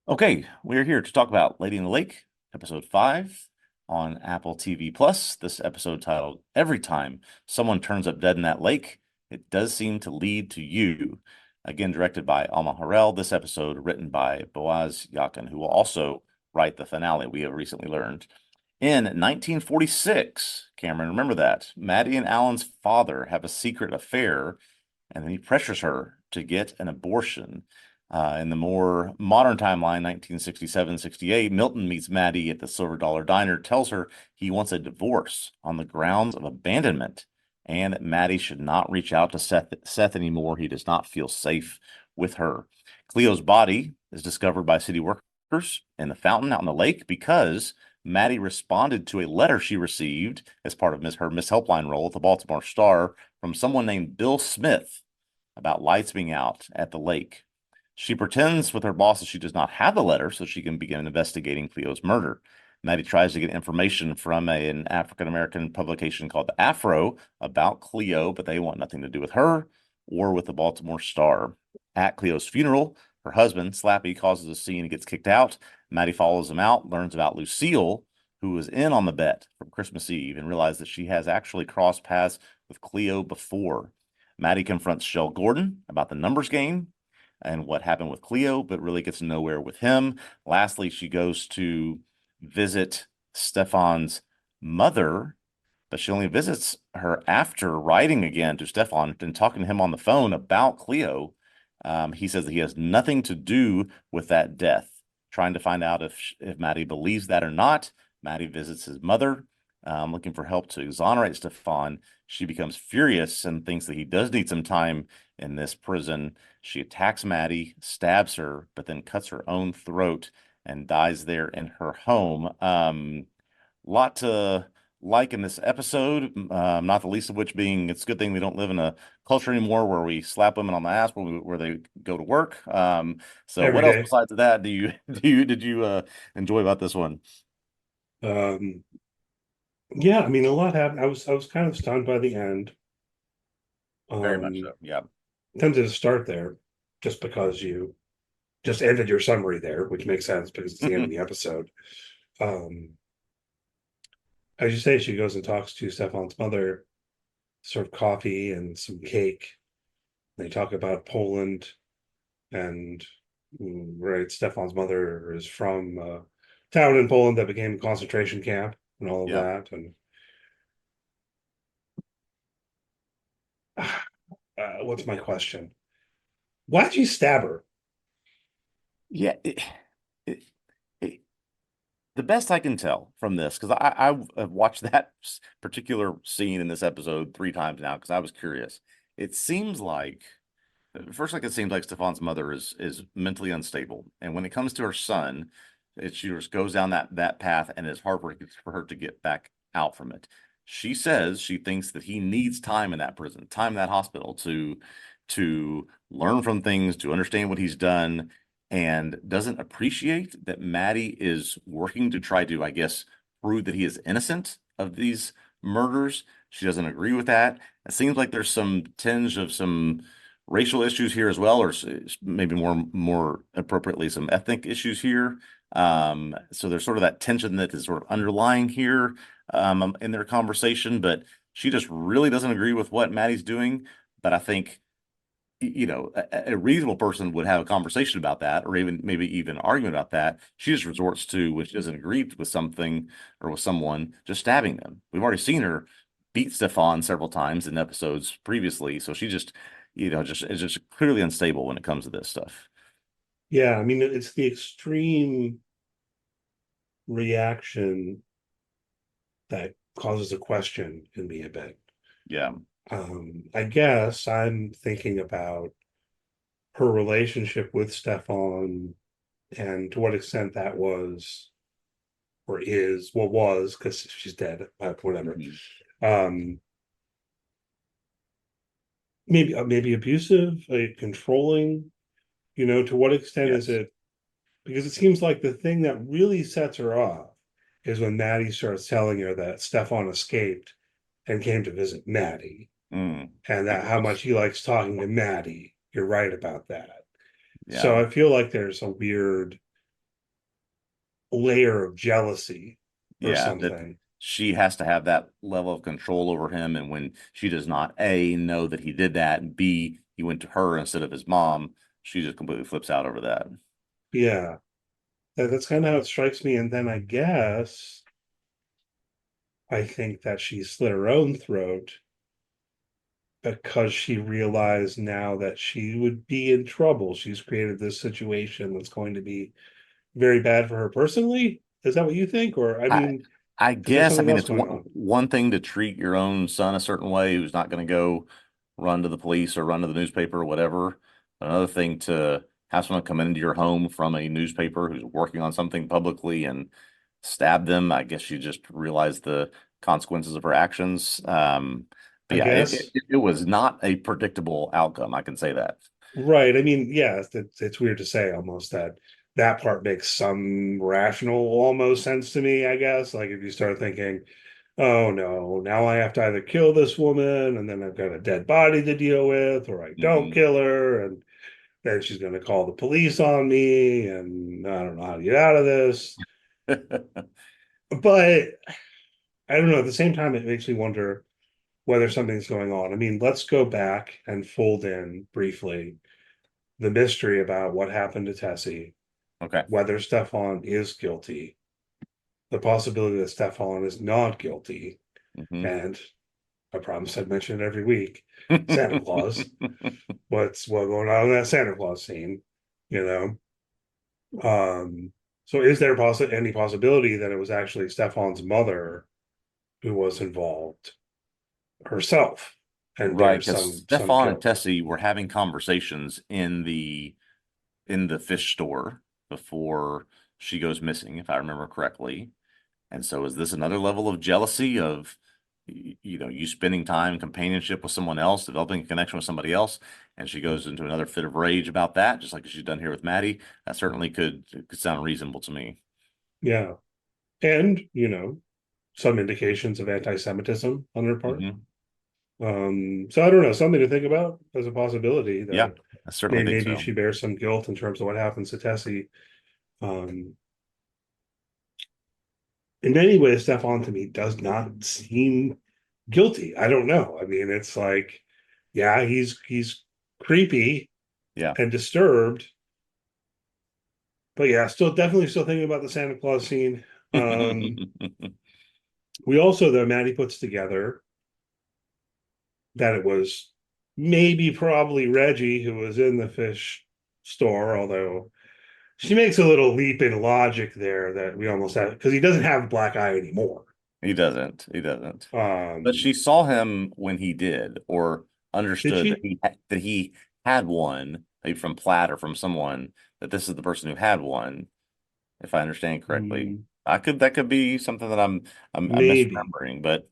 Okay, we're here to talk about Lady in the Lake, episode 5 on Apple TV Plus. This episode titled Every Time Someone Turns Up Dead in That Lake, It Does Seem to Lead to You. Again, directed by Alma Harrell. This episode written by Boaz Yakin, who will also write the finale, we have recently learned. In 1946, Cameron, remember that, Maddie and Alan's father have a secret affair, and then he pressures her to get an abortion. In the more modern timeline, 1967-68, Milton meets Maddie at the Silver Dollar Diner, tells her he wants a divorce on the grounds of abandonment, and that Maddie should not reach out to Seth anymore. He does not feel safe with her. Cleo's body is discovered by city workers in the fountain out in the lake because Maddie responded to a letter she received as part of her Miss Helpline role at the Baltimore Star from someone named Bill Smith about lights being out at the lake. She pretends with her boss that she does not have the letter so she can begin investigating Cleo's murder. Maddie tries to get information from an African-American publication called The Afro about Cleo, but they want nothing to do with her or with the Baltimore Star. At Cleo's funeral, her husband, Slappy, causes a scene and gets kicked out. Maddie follows him out, learns about Lucille, who was in on the bet from Christmas Eve, and realizes that she has actually crossed paths with Cleo before. Maddie confronts Shel Gordon about the numbers game and what happened with Cleo, but really gets nowhere with him. Lastly, she goes to visit Stefan's mother, but she only visits her after writing again to Stefan and talking to him on the phone about Cleo. He says that he has nothing to do with that death. Trying to find out if Maddie believes that or not. Maddie visits his mother, looking for help to exonerate Stefan. She becomes furious and thinks that he does need some time in this prison. She attacks Maddie, stabs her, but then cuts her own throat and dies there in her home. Lot to like in this episode, not the least of which being it's a good thing we don't live in a culture anymore where we slap women on the ass where they go to work. So Every what else day. besides that do you did you enjoy about this one? Um, yeah, I mean, a lot happened. I was kind of stunned by the end. Very much Um, so. Yeah. Tended to start there just because you just ended your summary there, which makes sense because it's the end of the episode. Um, as you say, she goes and talks to Stefan's mother, serve coffee and some cake. They talk about Poland and right, Stefan's mother is from a town in Poland that became a concentration camp and all of Yeah. that. And what's my question? Why'd you stab her? Yeah. It, it, the best I can tell from this, because I have watched that particular scene in this episode 3 times now because I was curious. It seems like first, like it seems like Stefan's mother is mentally unstable, and when it comes to her son, she just goes down that path, and it's hard for her to get back out from it. She says she thinks that he needs time in that prison, time in that hospital to learn from things, to understand what he's done, and doesn't appreciate that Maddie is working to try to, I guess, prove that he is innocent of these murders. She doesn't agree with that. It seems like there's some tinge of some racial issues here as well, or maybe more appropriately, some ethnic issues here. So there's sort of that tension that is sort of underlying here in their conversation, but she just really doesn't agree with what Maddie's doing. But I think a reasonable person would have a conversation about that, or even maybe even argument about that. She just resorts to, when she doesn't agree with something or with someone, just stabbing them. We've already seen her beat Stefan several times in episodes previously, so she just, just is just clearly unstable when it comes to this stuff. Yeah, I mean, it's the extreme reaction that causes a question in me a bit. Yeah. I guess I'm thinking about her relationship with Stefan and to what extent that was or is what was because she's dead, but whatever. Mhm. Um, maybe abusive, controlling. To what extent is Yes. it? Because it seems like the thing that really sets her off is when Maddie starts telling her that Stefan escaped and came to visit Maddie, Mm. and that how much he likes talking to Maddie. You're right about that. Yeah. So I feel like there's a weird layer of jealousy or Yeah. That something. she has to have that level of control over him. And when she does not, A, know that he did that, and B, he went to her instead of his mom, she just completely flips out over that. Yeah, that's kind of how it strikes me. And then I guess I think that she slit her own throat because she realized now that she would be in trouble. She's created this situation that's going to be very bad for her personally. Is that what you think? Or, I I mean, I is there guess, I something mean, else it's going one on? one thing to treat your own son a certain way who's not going to go run to the police or run to the newspaper or whatever. Another thing to have someone come into your home from a newspaper who's working on something publicly and stab them. I guess she just realized the consequences of her actions. But I yeah, guess. it was not a predictable outcome. I can say that. Right. I mean, yeah, it's weird to say almost that that part makes some rational almost sense to me, I guess. Like if you start thinking, oh no, now I have to either kill this woman and then I've got a dead body to deal with, or I don't Hmm. kill her and then she's going to call the police on me and I don't know how to get out of this. But I don't know. At the same time, it makes me wonder whether something's going on. I mean, let's go back and fold in briefly the mystery about what happened to Tessie, Okay. whether Stefan is guilty, the possibility that Stefan is not guilty, Hmm. and I promise I'd mention it every week. Santa Claus. What's going on in that Santa Claus scene? You so is there any possibility that it was actually Stefan's mother who was involved herself and Right, bears because some Stefan and guilt. Tessie were having conversations in the fish store before she goes missing, if I remember correctly. And so is this another level of jealousy of you spending time companionship with someone else, developing a connection with somebody else, and she goes into another fit of rage about that, just like she's done here with Maddie. That certainly could sound reasonable to me. Yeah. And, some indications of anti-Semitism on her part. Hmm. So I don't know, something to think about as a possibility Yeah, that I certainly maybe think maybe so. she bears some guilt in terms of what happens to Tessie. Um, in many ways, Stefan to me does not seem guilty. I don't know. I mean, it's like, yeah, he's creepy Yeah. and disturbed, but yeah, still thinking about the Santa Claus scene. We also, though, Maddie puts together that it was maybe probably Reggie who was in the fish store, although she makes a little leap in logic there that we almost have because he doesn't have a black eye anymore. He doesn't. He doesn't. But Um, she saw him when he did, or did understood that she? that he had one, maybe from Platt or from someone, that this is the person who had one, if I understand correctly. I could That could be something that I'm Maybe. misremembering, but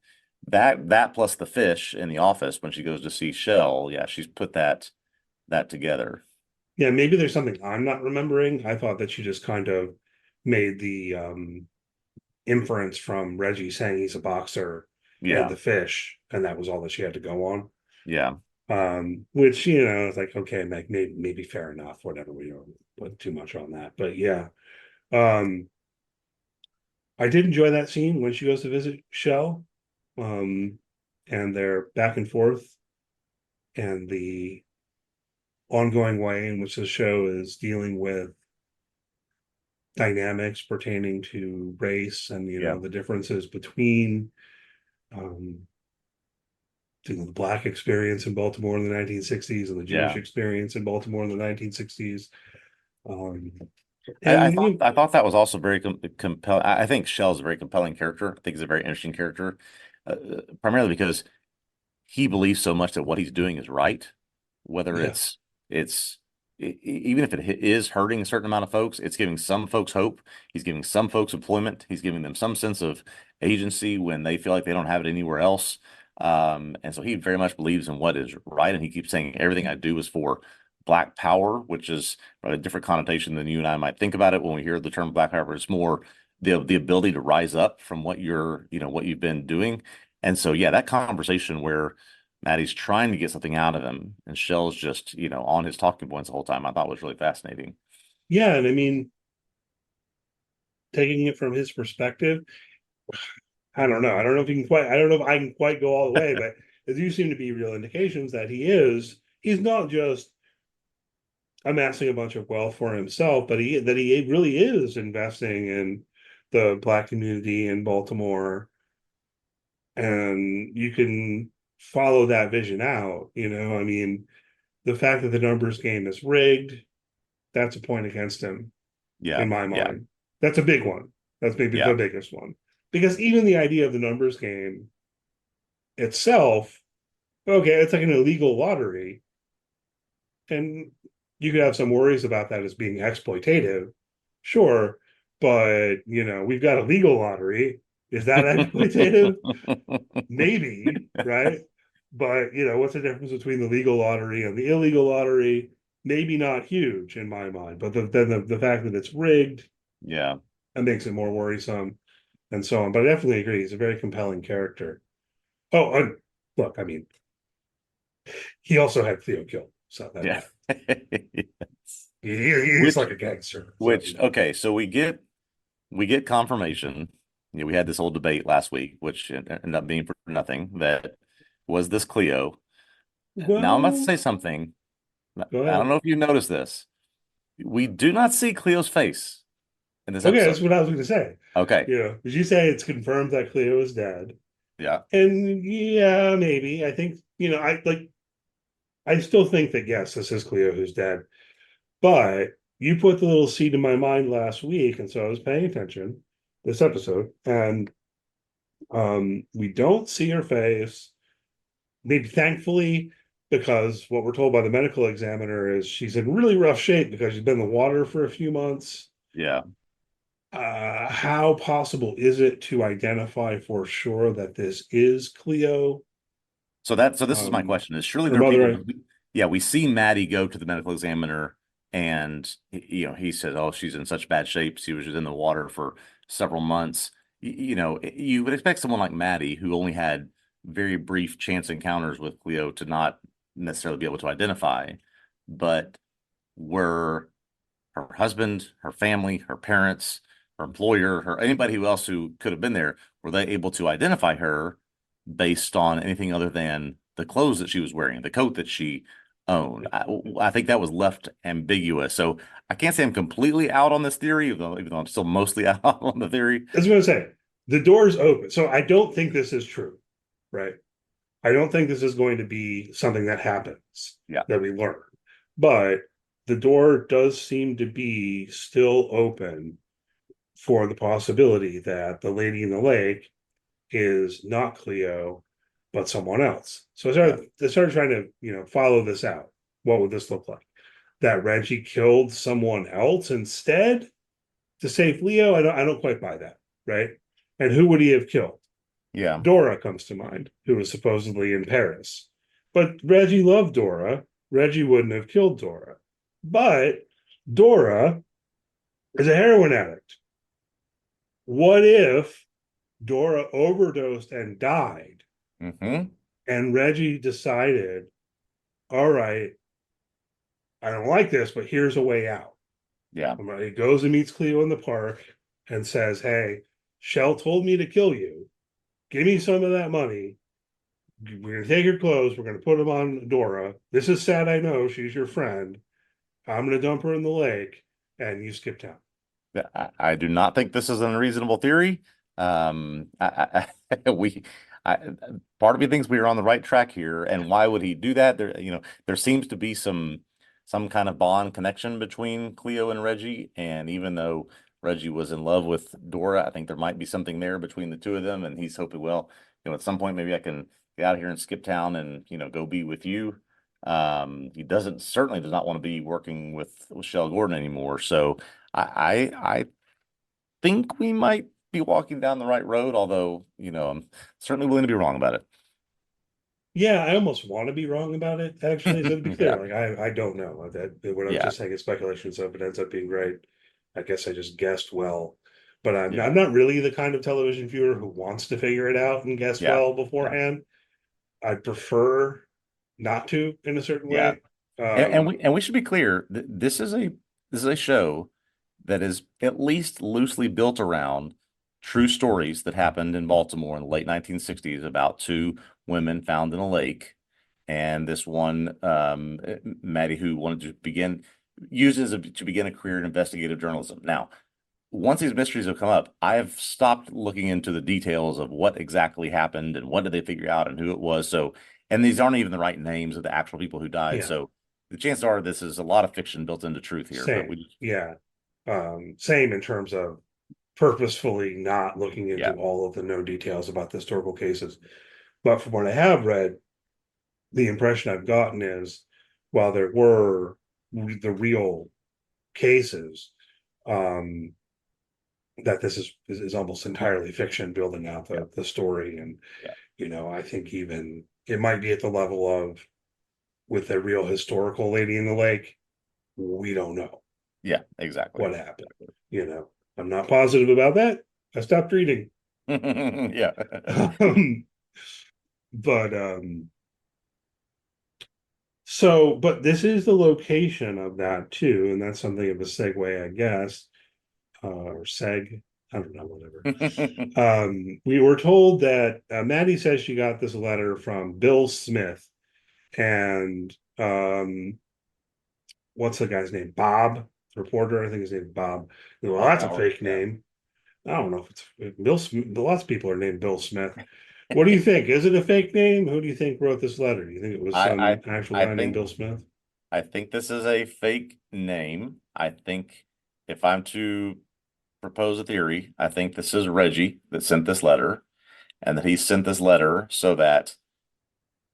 that plus the fish in the office when she goes to see Shell, yeah, she's put that together. Yeah, maybe there's something I'm not remembering. I thought that she just kind of made the inference from Reggie saying he's a boxer and Yeah, the fish, and that was all that she had to go on. yeah. Which it's like okay, maybe fair enough, whatever. We don't put too much on that, but yeah. Um, I did enjoy that scene when she goes to visit Shell, um, and they're back and forth, and the ongoing way in which the show is dealing with dynamics pertaining to race and Yeah. the differences between um, the black experience in Baltimore in the 1960s and the Jewish Yeah. experience in Baltimore in the 1960s. Um, I and thought that was also very compelling. I think Shell's a very compelling character. I think he's a very interesting character, primarily because he believes so much that what he's doing is right, whether yeah, it's even if it is hurting a certain amount of folks, it's giving some folks hope. He's giving some folks employment. He's giving them some sense of agency when they feel like they don't have it anywhere else. And so he very much believes in what is right, and he keeps saying everything I do is for Black Power, which is a different connotation than you and I might think about it when we hear the term Black Power. It's more the ability to rise up from what what you've been doing. And so, yeah, that conversation where Maddie's trying to get something out of him, and Shell's just, on his talking points the whole time, I thought was really fascinating. yeah, and I mean, taking it from his perspective, I don't know. I don't know if I can quite go all the way, but there do seem to be real indications that he's not just amassing a bunch of wealth for himself, but he really is investing in the black community in Baltimore, and you can follow that vision out. I mean, the fact that the numbers game is rigged, that's a point against him Yeah, in my yeah, mind. That's a big one. That's maybe the yeah, biggest one. Because even the idea of the numbers game itself, okay, it's like an illegal lottery. And you could have some worries about that as being exploitative. Sure. But, we've got a legal lottery. Is that exploitative? Maybe, right? But, what's the difference between the legal lottery and the illegal lottery? Maybe not huge in my mind. But the fact that it's rigged, yeah. that makes it more worrisome and so on. But I definitely agree. He's a very compelling character. Oh, and look, I mean, he also had Theo killed. So Yeah. that he's Which, like a gangster. So, okay, so we get confirmation. We had this whole debate last week, which ended up being for nothing. That was this Cleo. Now I'm about to well, say something. go I don't ahead. know if you noticed this. We do not see Cleo's face in this Okay, episode. that's what I was going to say. Okay. Did you say it's confirmed that Cleo is dead? Yeah. And yeah, maybe. I think, I still think that yes, this is Cleo who's dead. But you put the little seed in my mind last week, and so I was paying attention this episode, and We don't see her face. Maybe thankfully, because what we're told by the medical examiner is she's in really rough shape because she's been in the water for a few months. Yeah. How possible is it to identify for sure that this is Cleo? So this is my question: is surely Her there are people? mother, Yeah, we see Maddie go to the medical examiner, and he said, "Oh, she's in such bad shape. She was just in the water for several months." You would expect someone like Maddie, who only had very brief chance encounters with Cleo, to not necessarily be able to identify, but were her husband, her family, her parents, her employer, her anybody who else who could have been there, were they able to identify her based on anything other than the clothes that she was wearing, the coat that she owned? I think that was left ambiguous. So I can't say I'm completely out on this theory, even though I'm still mostly out on the theory. I was going to say, the door's open. So I don't think this is true, right? I don't think this is going to be something that happens Yeah. that we learn. But the door does seem to be still open for the possibility that the lady in the lake is not Cleo, but someone else. So I started trying to, follow this out. What would this look like? That Reggie killed someone else instead to save Leo? I don't quite buy that, right? And who would he have killed? Yeah. Dora comes to mind, who was supposedly in Paris. But Reggie loved Dora. Reggie wouldn't have killed Dora. But Dora is a heroin addict. What if Dora overdosed and died? Mm-hmm. And Reggie decided, all right, I don't like this, but here's a way out. Yeah. He goes and meets Cleo in the park and says, hey, Shell told me to kill you. Give me some of that money. We're going to take your clothes. We're going to put them on Dora. This is sad. I know she's your friend. I'm going to dump her in the lake and you skip town. I do not think this is an unreasonable theory. We, I, part of me thinks we are on the right track here. And why would he do that? There seems to be some kind of bond connection between Cleo and Reggie. And even though Reggie was in love with Dora, I think there might be something there between the two of them. And he's hoping, well, at some point maybe I can get out of here and skip town and go be with you. He certainly does not want to be working with Shell Gordon anymore. So I think we might be walking down the right road, although, I'm certainly willing to be wrong about it. Yeah, I almost want to be wrong about it, actually. So to be clear, Yeah. like I don't know that what I'm Yeah. just saying is speculation. So if it ends up being right, I guess I just guessed well. But Yeah. I'm not really the kind of television viewer who wants to figure it out and guess Yeah. well Yeah. beforehand. I prefer not to in a certain Yeah. way. And we should be clear that this is a show that is at least loosely built around true stories that happened in Baltimore in the late 1960s about two women found in a lake. And this one, Maddie, who wanted to begin a career in investigative journalism. Now, once these mysteries have come up, I have stopped looking into the details of what exactly happened and what did they figure out and who it was. So, and these aren't even the right names of the actual people who died. yeah, So the chances are this is a lot of fiction built into truth here, but same. Yeah. Same in terms of purposefully not looking into yeah, all of the known details about the historical cases. But from what I have read, the impression I've gotten is while there were the real cases, um, that this is almost entirely fiction building out yeah, the story. And, yeah, I think even it might be at the level of with a real historical lady in the lake, we don't know yeah, exactly. what happened. You know, I'm not positive about that. I stopped reading. Yeah. Um, but so but this is the location of that too, and that's something of a segue, I guess, or seg. I don't know, whatever. We were told that Maddie says she got this letter from Bill Smith, and what's the guy's name? Bob, the reporter. I think his name is Bob. Well, Bob that's a Howard. fake Yeah. name. I don't know if it's Bill Smith. Lots of people are named Bill Smith. What do you think? Is it a fake name? Who do you think wrote this letter? Do you think it was I some actual I guy named think Bill Smith? I think this is a fake name. I think if I'm to propose a theory, I think this is Reggie that sent this letter. and that he sent this letter so that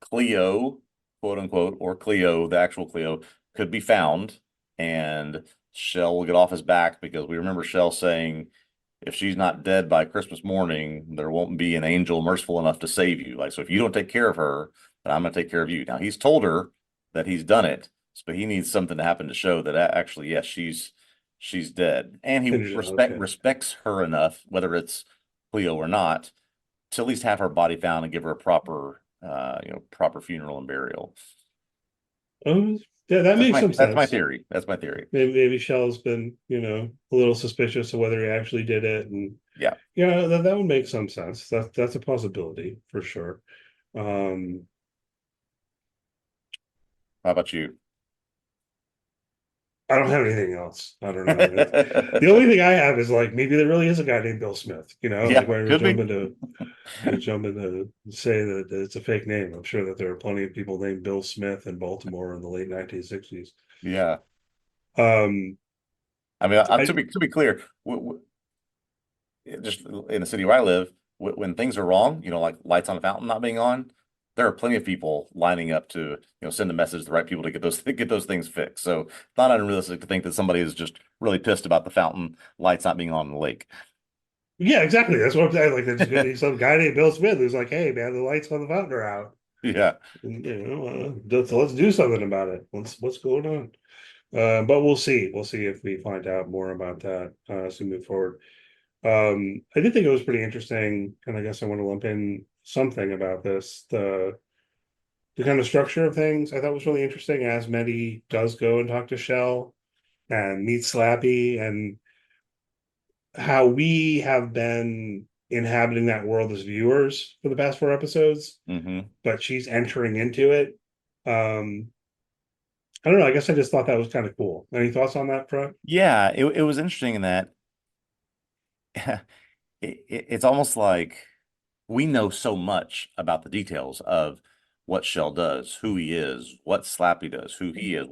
Cleo, quote unquote, or Cleo, the actual Cleo, could be found, and Shell will get off his back, because we remember Shell saying, if she's not dead by Christmas morning, there won't be an angel merciful enough to save you. Like, so if you don't take care of her, then I'm going to take care of you. Now, he's told her that he's done it, but he needs something to happen to show that actually, yes, she's dead. And he Okay. respects her enough, whether it's Cleo or not, to at least have her body found and give her a proper funeral and burial. Oh, yeah, that makes some That's my sense. theory. That's my theory. Maybe Shell's been, a little suspicious of whether he actually did it, and Yeah. that would make some sense. That's a possibility for sure. Um, How about you? I don't have anything else. I don't know. The only thing I have is like maybe there really is a guy named Bill Smith. Yeah, Like where we're could be. jumping to say that it's a fake name. I'm sure that there are plenty of people named Bill Smith in Baltimore in the late 1960s. Yeah. Um, I mean, I, to be clear, just in the city where I live, when things are wrong, like lights on a fountain not being on, there are plenty of people lining up to, send a message to the right people to get those things fixed. So it's not unrealistic to think that somebody is just really pissed about the fountain lights not being on in the lake. yeah, exactly. That's what I'm saying. Like there's gonna be some guy named Bill Smith who's like, "Hey, man, the lights on the fountain are out. Yeah. And, let's do something about it. What's going on?" But we'll see. We'll see if we find out more about that as we move forward. I did think it was pretty interesting, and I guess I want to lump in something about this. The kind of structure of things I thought was really interesting as Medi does go and talk to Shell and meet Slappy, and how we have been inhabiting that world as viewers for the past 4 episodes, Hmm. but she's entering into it. Um, I don't know. I guess I just thought that was kind of cool. Any thoughts on that front? Yeah, it was interesting in that it's almost like we know so much about the details of what Shell does, who he is, what Slappy does, who he is,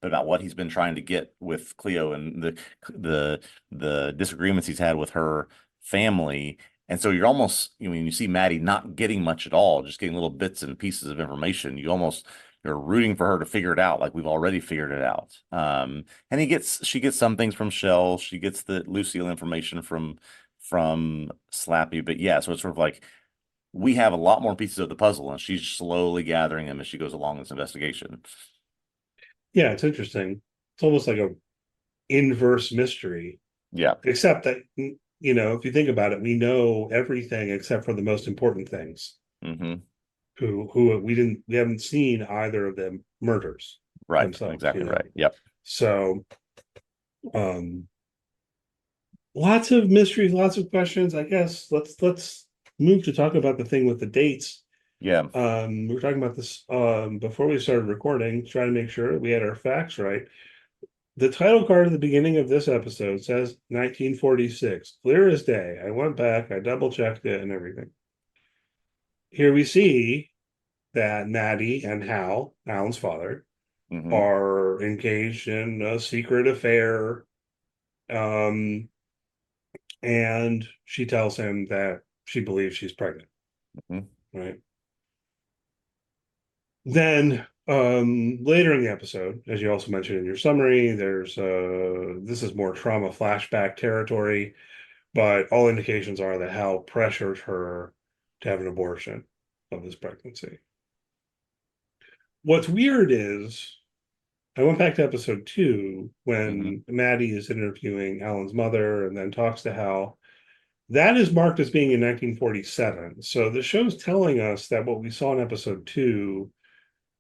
about what he's been trying to get with Cleo, and the disagreements he's had with her family. And so you're almost, when you see Maddie not getting much at all, just getting little bits and pieces of information, you're rooting for her to figure it out, like we've already figured it out. And she gets some things from Shell, she gets the Lucille information from Slappy, but yeah, so it's sort of like we have a lot more pieces of the puzzle, and she's slowly gathering them as she goes along this investigation. Yeah, it's interesting. It's almost like a inverse mystery, Yeah. except that if you think about it, we know everything except for the most important things. Hmm. Who we haven't seen either of them murders Right. themselves. Exactly right. Yep. So, um, lots of mysteries, lots of questions. I guess let's move to talk about the thing with the dates. Yeah. We were talking about this before we started recording, trying to make sure we had our facts right. The title card at the beginning of this episode says 1946, clear as day. I went back, I double checked it and everything. Here we see that Maddie and Hal, Alan's father, Hmm. are engaged in a secret affair. Um, and she tells him that she believes she's pregnant. Hmm. Right. Then later in the episode, as you also mentioned in your summary, there's this is more trauma flashback territory, but all indications are that Hal pressured her to have an abortion of this pregnancy. What's weird is I went back to episode 2 Hmm. when Maddie is interviewing Alan's mother and then talks to Hal. That is marked as being in 1947. So the show's telling us that what we saw in episode 2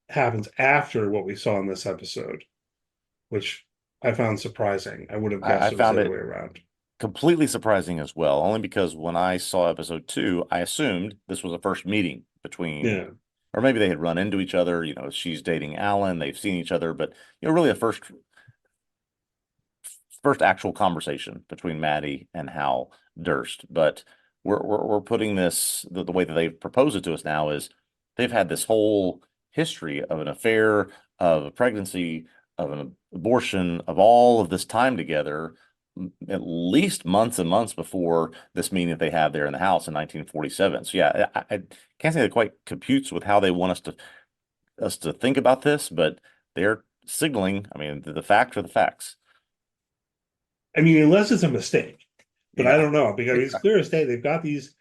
happens after what we saw in this episode, which I found surprising. I would have I guessed it was the found other it way around. completely surprising as well, only because when I saw episode 2, I assumed this was a first meeting between, Yeah. or maybe they had run into each other. She's dating Alan, they've seen each other, but really a first actual conversation between Maddie and Hal Durst. But we're putting this, the way that they've proposed it to us now is they've had this whole history of an affair, of a pregnancy, of an abortion, of all of this time together, at least months and months before this meeting that they have there in the house in 1947. So yeah, I can't say that quite computes with how they want us to think about this, but they're signaling. I mean, the facts are the facts. I mean, unless it's a mistake, but I Yeah. don't know because it's clear as day they've got these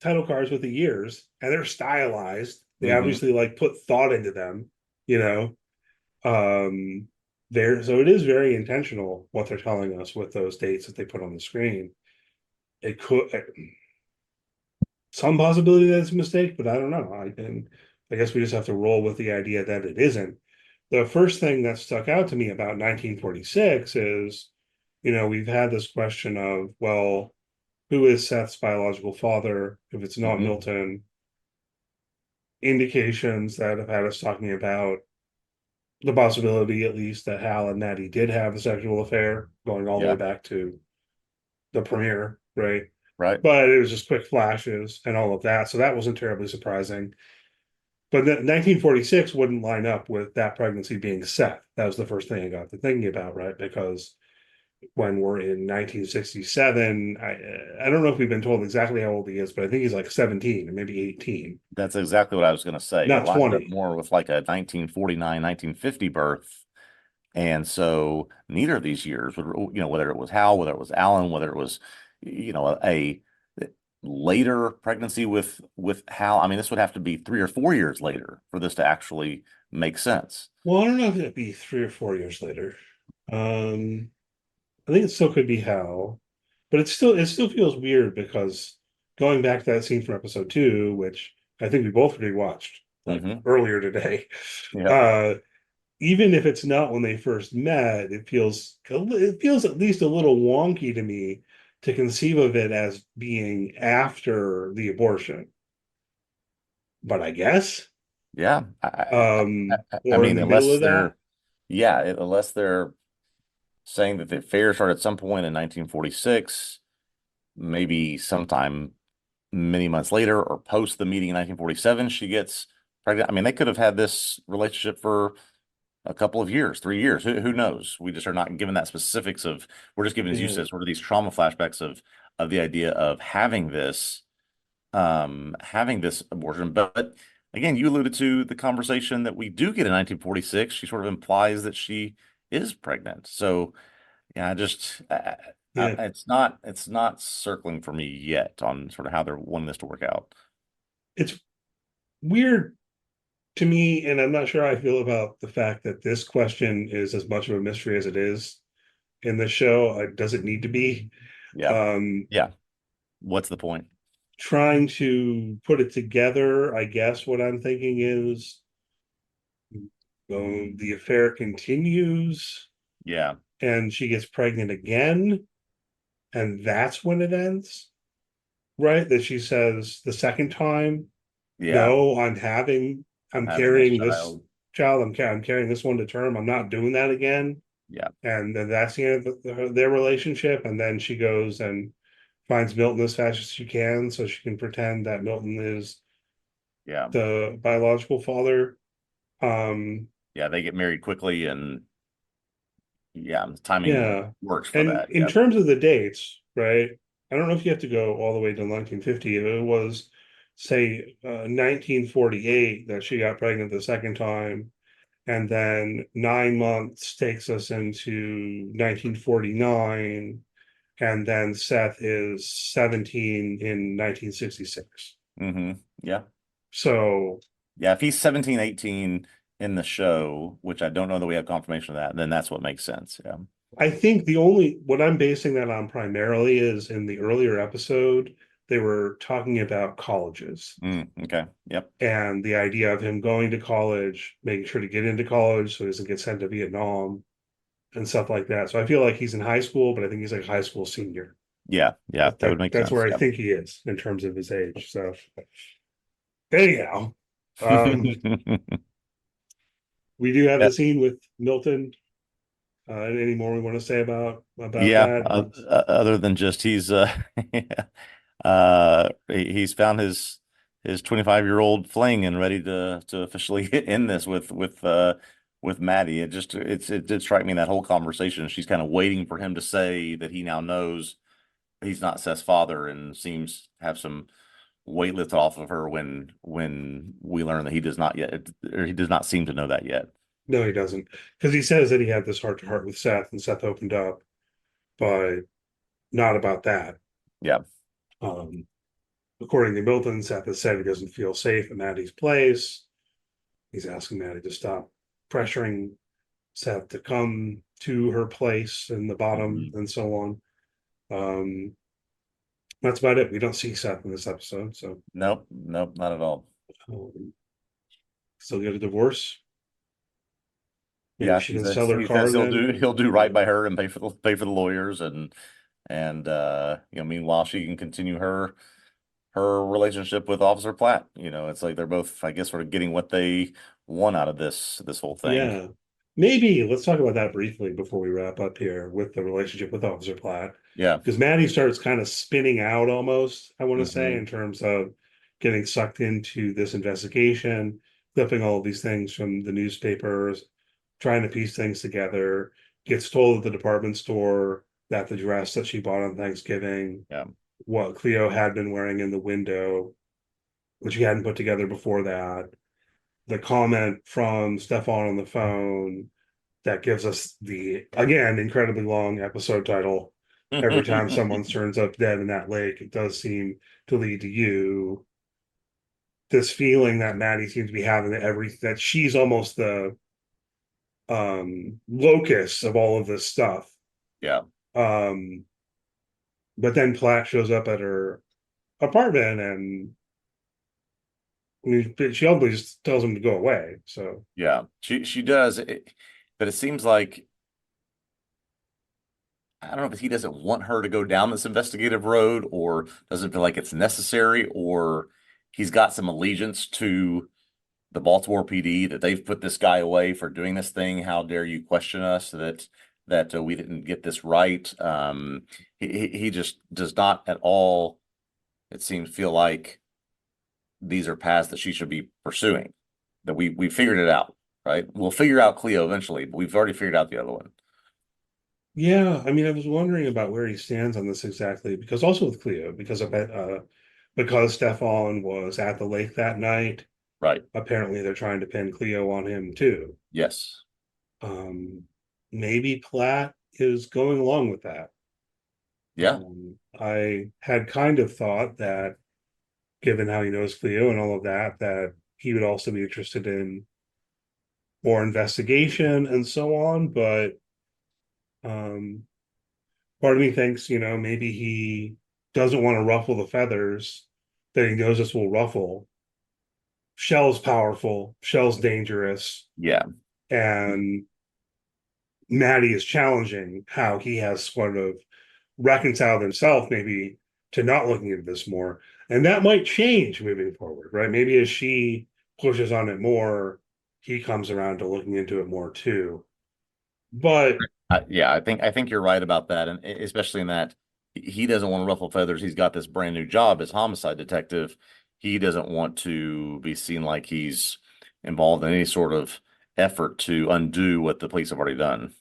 title cards with the years and they're stylized. They Hmm. obviously like put thought into them, you know. There, so it is very intentional what they're telling us with those dates that they put on the screen. It could some possibility that it's a mistake, but I don't know. I guess we just have to roll with the idea that it isn't. The first thing that stuck out to me about 1946 is, we've had this question of, well, who is Seth's biological father? If it's not Hmm. Milton, indications that have had us talking about the possibility, at least, that Hal and Natty did have a sexual affair going all the way Yeah. back to the premiere, right? Right. But it was just quick flashes and all of that. So that wasn't terribly surprising. But 1946 wouldn't line up with that pregnancy being Seth. That was the first thing I got to thinking about, right? Because when we're in 1967, I don't know if we've been told exactly how old he is, but I think he's like 17 or maybe 18, That's exactly what I was going to say. It not lines up 20. more with like a 1949, 1950 birth. And so neither of these years would, whether it was Hal, whether it was Alan, whether it was, a later pregnancy with Hal. I mean, this would have to be 3 or 4 years later for this to actually make sense. Well, I don't know if it'd be 3 or 4 years later. Um, I think it still could be Hal, but it still feels weird because going back to that scene from episode 2, which I think we both rewatched like Hmm. earlier today. Yeah. Uh, even if it's not when they first met, it feels at least a little wonky to me to conceive of it as being after the abortion. But I guess, Yeah. I or in mean, the middle of that. unless they're saying that the affair started at some point in 1946, maybe sometime many months later or post the meeting in 1947, she gets pregnant. I mean, they could have had this relationship for a couple of years, 3 years. Who knows? We just are not given that specifics of, we're just given, as you Yeah, said, sort of these trauma flashbacks of the idea of having this abortion. But again, you alluded to the conversation that we do get in 1946. She sort of implies that she is pregnant. So yeah, yeah. it's not circling for me yet on sort of how they're wanting this to work out. It's weird to me, and I'm not sure how I feel about the fact that this question is as much of a mystery as it is in the show. Does it need to be? Yeah. Um, Yeah. What's the point? Trying to put it together, I guess what I'm thinking is the affair continues Yeah. and she gets pregnant again, and that's when it ends, right? That she says the second time, Yeah. no, I'm I'm having this carrying this child. child, I'm carrying this one to term. I'm not doing that again. Yeah. And then that's the end of their relationship. And then she goes and finds Milton as fast as she can so she can pretend that Milton is Yeah. the biological father. Um, Yeah. They get married quickly and yeah, timing yeah. works for And that. in Yeah. terms of the dates, right? I don't know if you have to go all the way to 1950. If it was, say, 1948 that she got pregnant the second time, and then 9 months takes us into 1949, and then Seth is 17 in 1966. Hmm. Yeah. So Yeah. If he's 17, 18 in the show, which I don't know that we have confirmation of that, then that's what makes sense. Yeah. I think the only what I'm basing that on primarily is in the earlier episode, they were talking about colleges Okay. Yep. and the idea of him going to college, making sure to get into college so he doesn't get sent to Vietnam and stuff like that. So I feel like he's in high school, but I think he's like high school senior. Yeah. Yeah. That would make That's sense. where I Yep. think he is in terms of his age. So anyhow, um, we do have Yeah. the scene with Milton. Any more we want to say about Yeah. that? Other than just he's found his 25-year-old fling and ready to officially end this with with Maddie. It did strike me in that whole conversation. She's kind of waiting for him to say that he now knows he's not Seth's father, and seems to have some weight lifted off of her when we learn that he does not yet, or he does not seem to know that yet. No, he doesn't. Because he says that he had this heart to heart with Seth, and Seth opened up, but not about that. Yeah. According to Milton, Seth has said he doesn't feel safe at Maddie's place. He's asking Maddie to stop pressuring Seth to come to her place in the bottom and so on. That's about it. We don't see Seth in this episode, so Nope, not at all. Still get a divorce. Maybe Yeah, she can sell her he car. says he'll do right by her and pay for the lawyers, and meanwhile she can continue her relationship with Officer Platt. It's like they're both, I guess, sort of getting what they want out of this whole thing. Yeah. Maybe let's talk about that briefly before we wrap up here with the relationship with Officer Platt. Yeah. Because Maddie starts kind of spinning out almost, I want to say, in terms of getting sucked into this investigation, flipping all of these things from the newspapers, trying to piece things together, gets told at the department store that the dress that she bought on Thanksgiving, what Cleo had been wearing in the window, which she hadn't put together before that. The comment from Stefan on the phone that gives us the, again, incredibly long episode title. Every time someone turns up dead in that lake, it does seem to lead to you. This feeling that Maddie seems to be having, that she's almost the locus of all of this stuff. Yeah. But then Platt shows up at her apartment, and she ultimately just tells him to go away. So yeah, she does, but it seems like, I don't know if he doesn't want her to go down this investigative road, or doesn't feel like it's necessary, or he's got some allegiance to the Baltimore PD, that they've put this guy away for doing this thing. How dare you question us that we didn't get this right? He just does not at all, it seems, feel like these are paths that she should be pursuing. That we figured it out, right? We'll figure out Cleo eventually, but we've already figured out the other one. yeah, I mean, I was wondering about where he stands on this exactly, because also with Cleo, because Stefan was at the lake that night. Right. Apparently they're trying to pin Cleo on him too. Yes. Maybe Platt is going along with that. Yeah. I had kind of thought that, given how he knows Cleo and all of that, that he would also be interested in more investigation and so on, but part of me thinks, maybe he doesn't want to ruffle the feathers that he knows this will ruffle. Shell's powerful, Shell's dangerous. Yeah. And Maddie is challenging how he has sort of reconciled himself maybe to not looking into this more. And that might change moving forward, right? Maybe as she pushes on it more, he comes around to looking into it more too. But yeah, I think you're right about that, and especially in that he doesn't want to ruffle feathers. He's got this brand new job as homicide detective. He doesn't want to be seen like he's involved in any sort of effort to undo what the police have already done.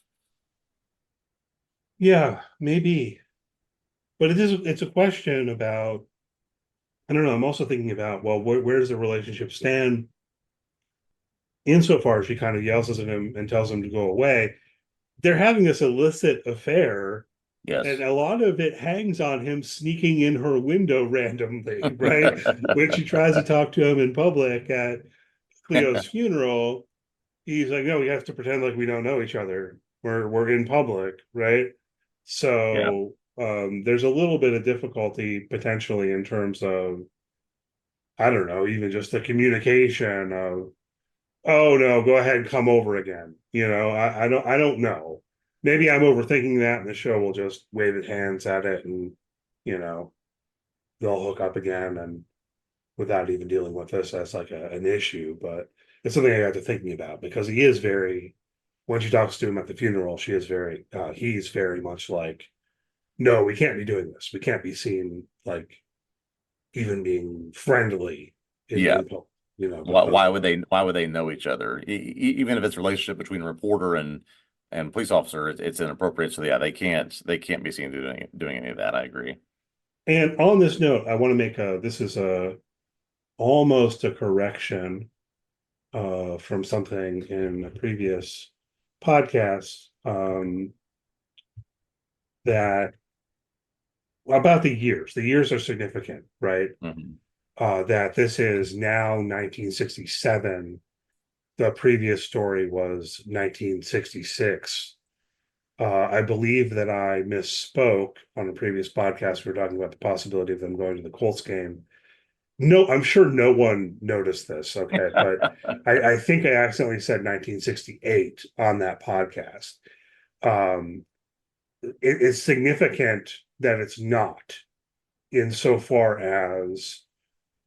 Yeah, maybe. But it's a question about, I don't know, I'm also thinking about, well, where does the relationship stand? Insofar as she kind of yells at him and tells him to go away, they're having this illicit affair. Yes. And a lot of it hangs on him sneaking in her window randomly, right? When she tries to talk to him in public at Cleo's funeral, he's like, no, we have to pretend like we don't know each other. We're in public, right? So there's a little bit of difficulty potentially in terms of, I don't know, even just the communication of, oh no, go ahead and come over again. I don't know. Maybe I'm overthinking that, and the show will just wave its hands at it, and they'll hook up again, and without even dealing with this as like an issue. But it's something I got to thinking about, because he is very, when she talks to him at the funeral, he's very much like, no, we can't be doing this. We can't be seen like even being friendly in public. Why would they know each other? Even if it's a relationship between a reporter and police officer, it's inappropriate. So yeah, they can't be seen doing any of that. I agree. And on this note, I want to make this is almost a correction from something in a previous podcast that about the years are significant, right? That this is now 1967. The previous story was 1966. I believe that I misspoke on a previous podcast. We were talking about the possibility of them going to the Colts game. No, I'm sure no one noticed this. Okay, but I think I accidentally said 1968 on that podcast. It's significant that it's not, insofar as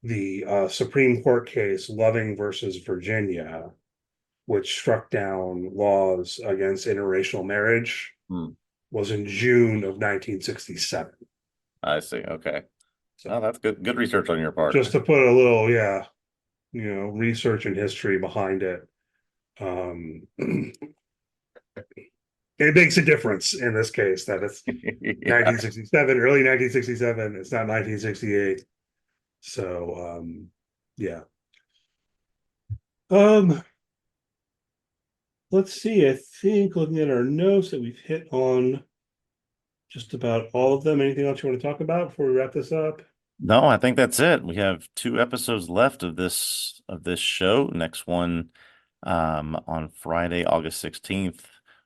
the Supreme Court case Loving versus Virginia, which struck down laws against interracial marriage, was in June of 1967. I see. Okay. So that's good research on your part. Just to put a little, research and history behind it. It makes a difference in this case that it's 1967, early 1967. It's not 1968. So, yeah. Let's see. I think looking at our notes that we've hit on just about all of them. Anything else you want to talk about before we wrap this up? No, I think that's it. We have 2 episodes left of this show. Next one on Friday, August 16th.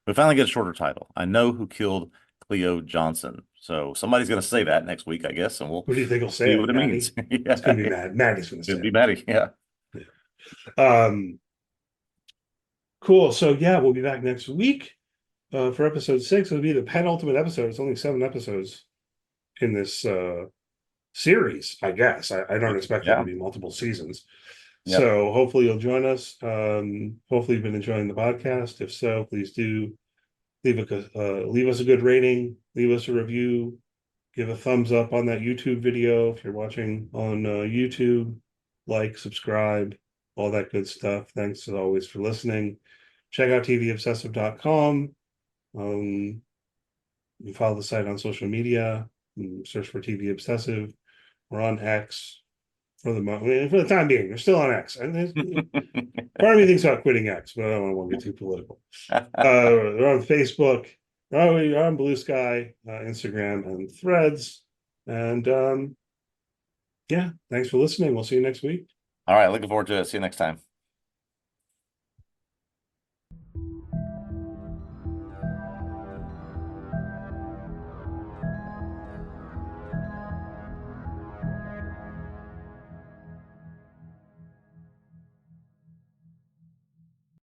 We finally get a shorter title. I Know Who Killed Cleo Johnson. So somebody's going to say that next week, I guess, and we'll Who do you think will say what it means. Yeah. It's going to be Maddie's going to say it. It'll be Maddie, yeah. Cool. So yeah, we'll be back next week for episode 6. It'll be the penultimate episode. It's only 7 episodes in this series, I guess. I don't expect there to be multiple seasons. Yep. So hopefully you'll join us. Hopefully you've been enjoying the podcast. If so, please do leave us a good rating, leave us a review, give a thumbs up on that YouTube video if you're watching on YouTube, like, subscribe, all that good stuff. Thanks as always for listening. Check out TVObscast.com. You follow the site on social media, search for TV Obsessive. We're on X for the time being. We're still on X. And part of me thinks about quitting X, but I don't want to get too political. We're on Facebook. We're on Blue Sky, Instagram, and Threads. And thanks for listening. We'll see you next week. All right. Looking forward to it. See you next time.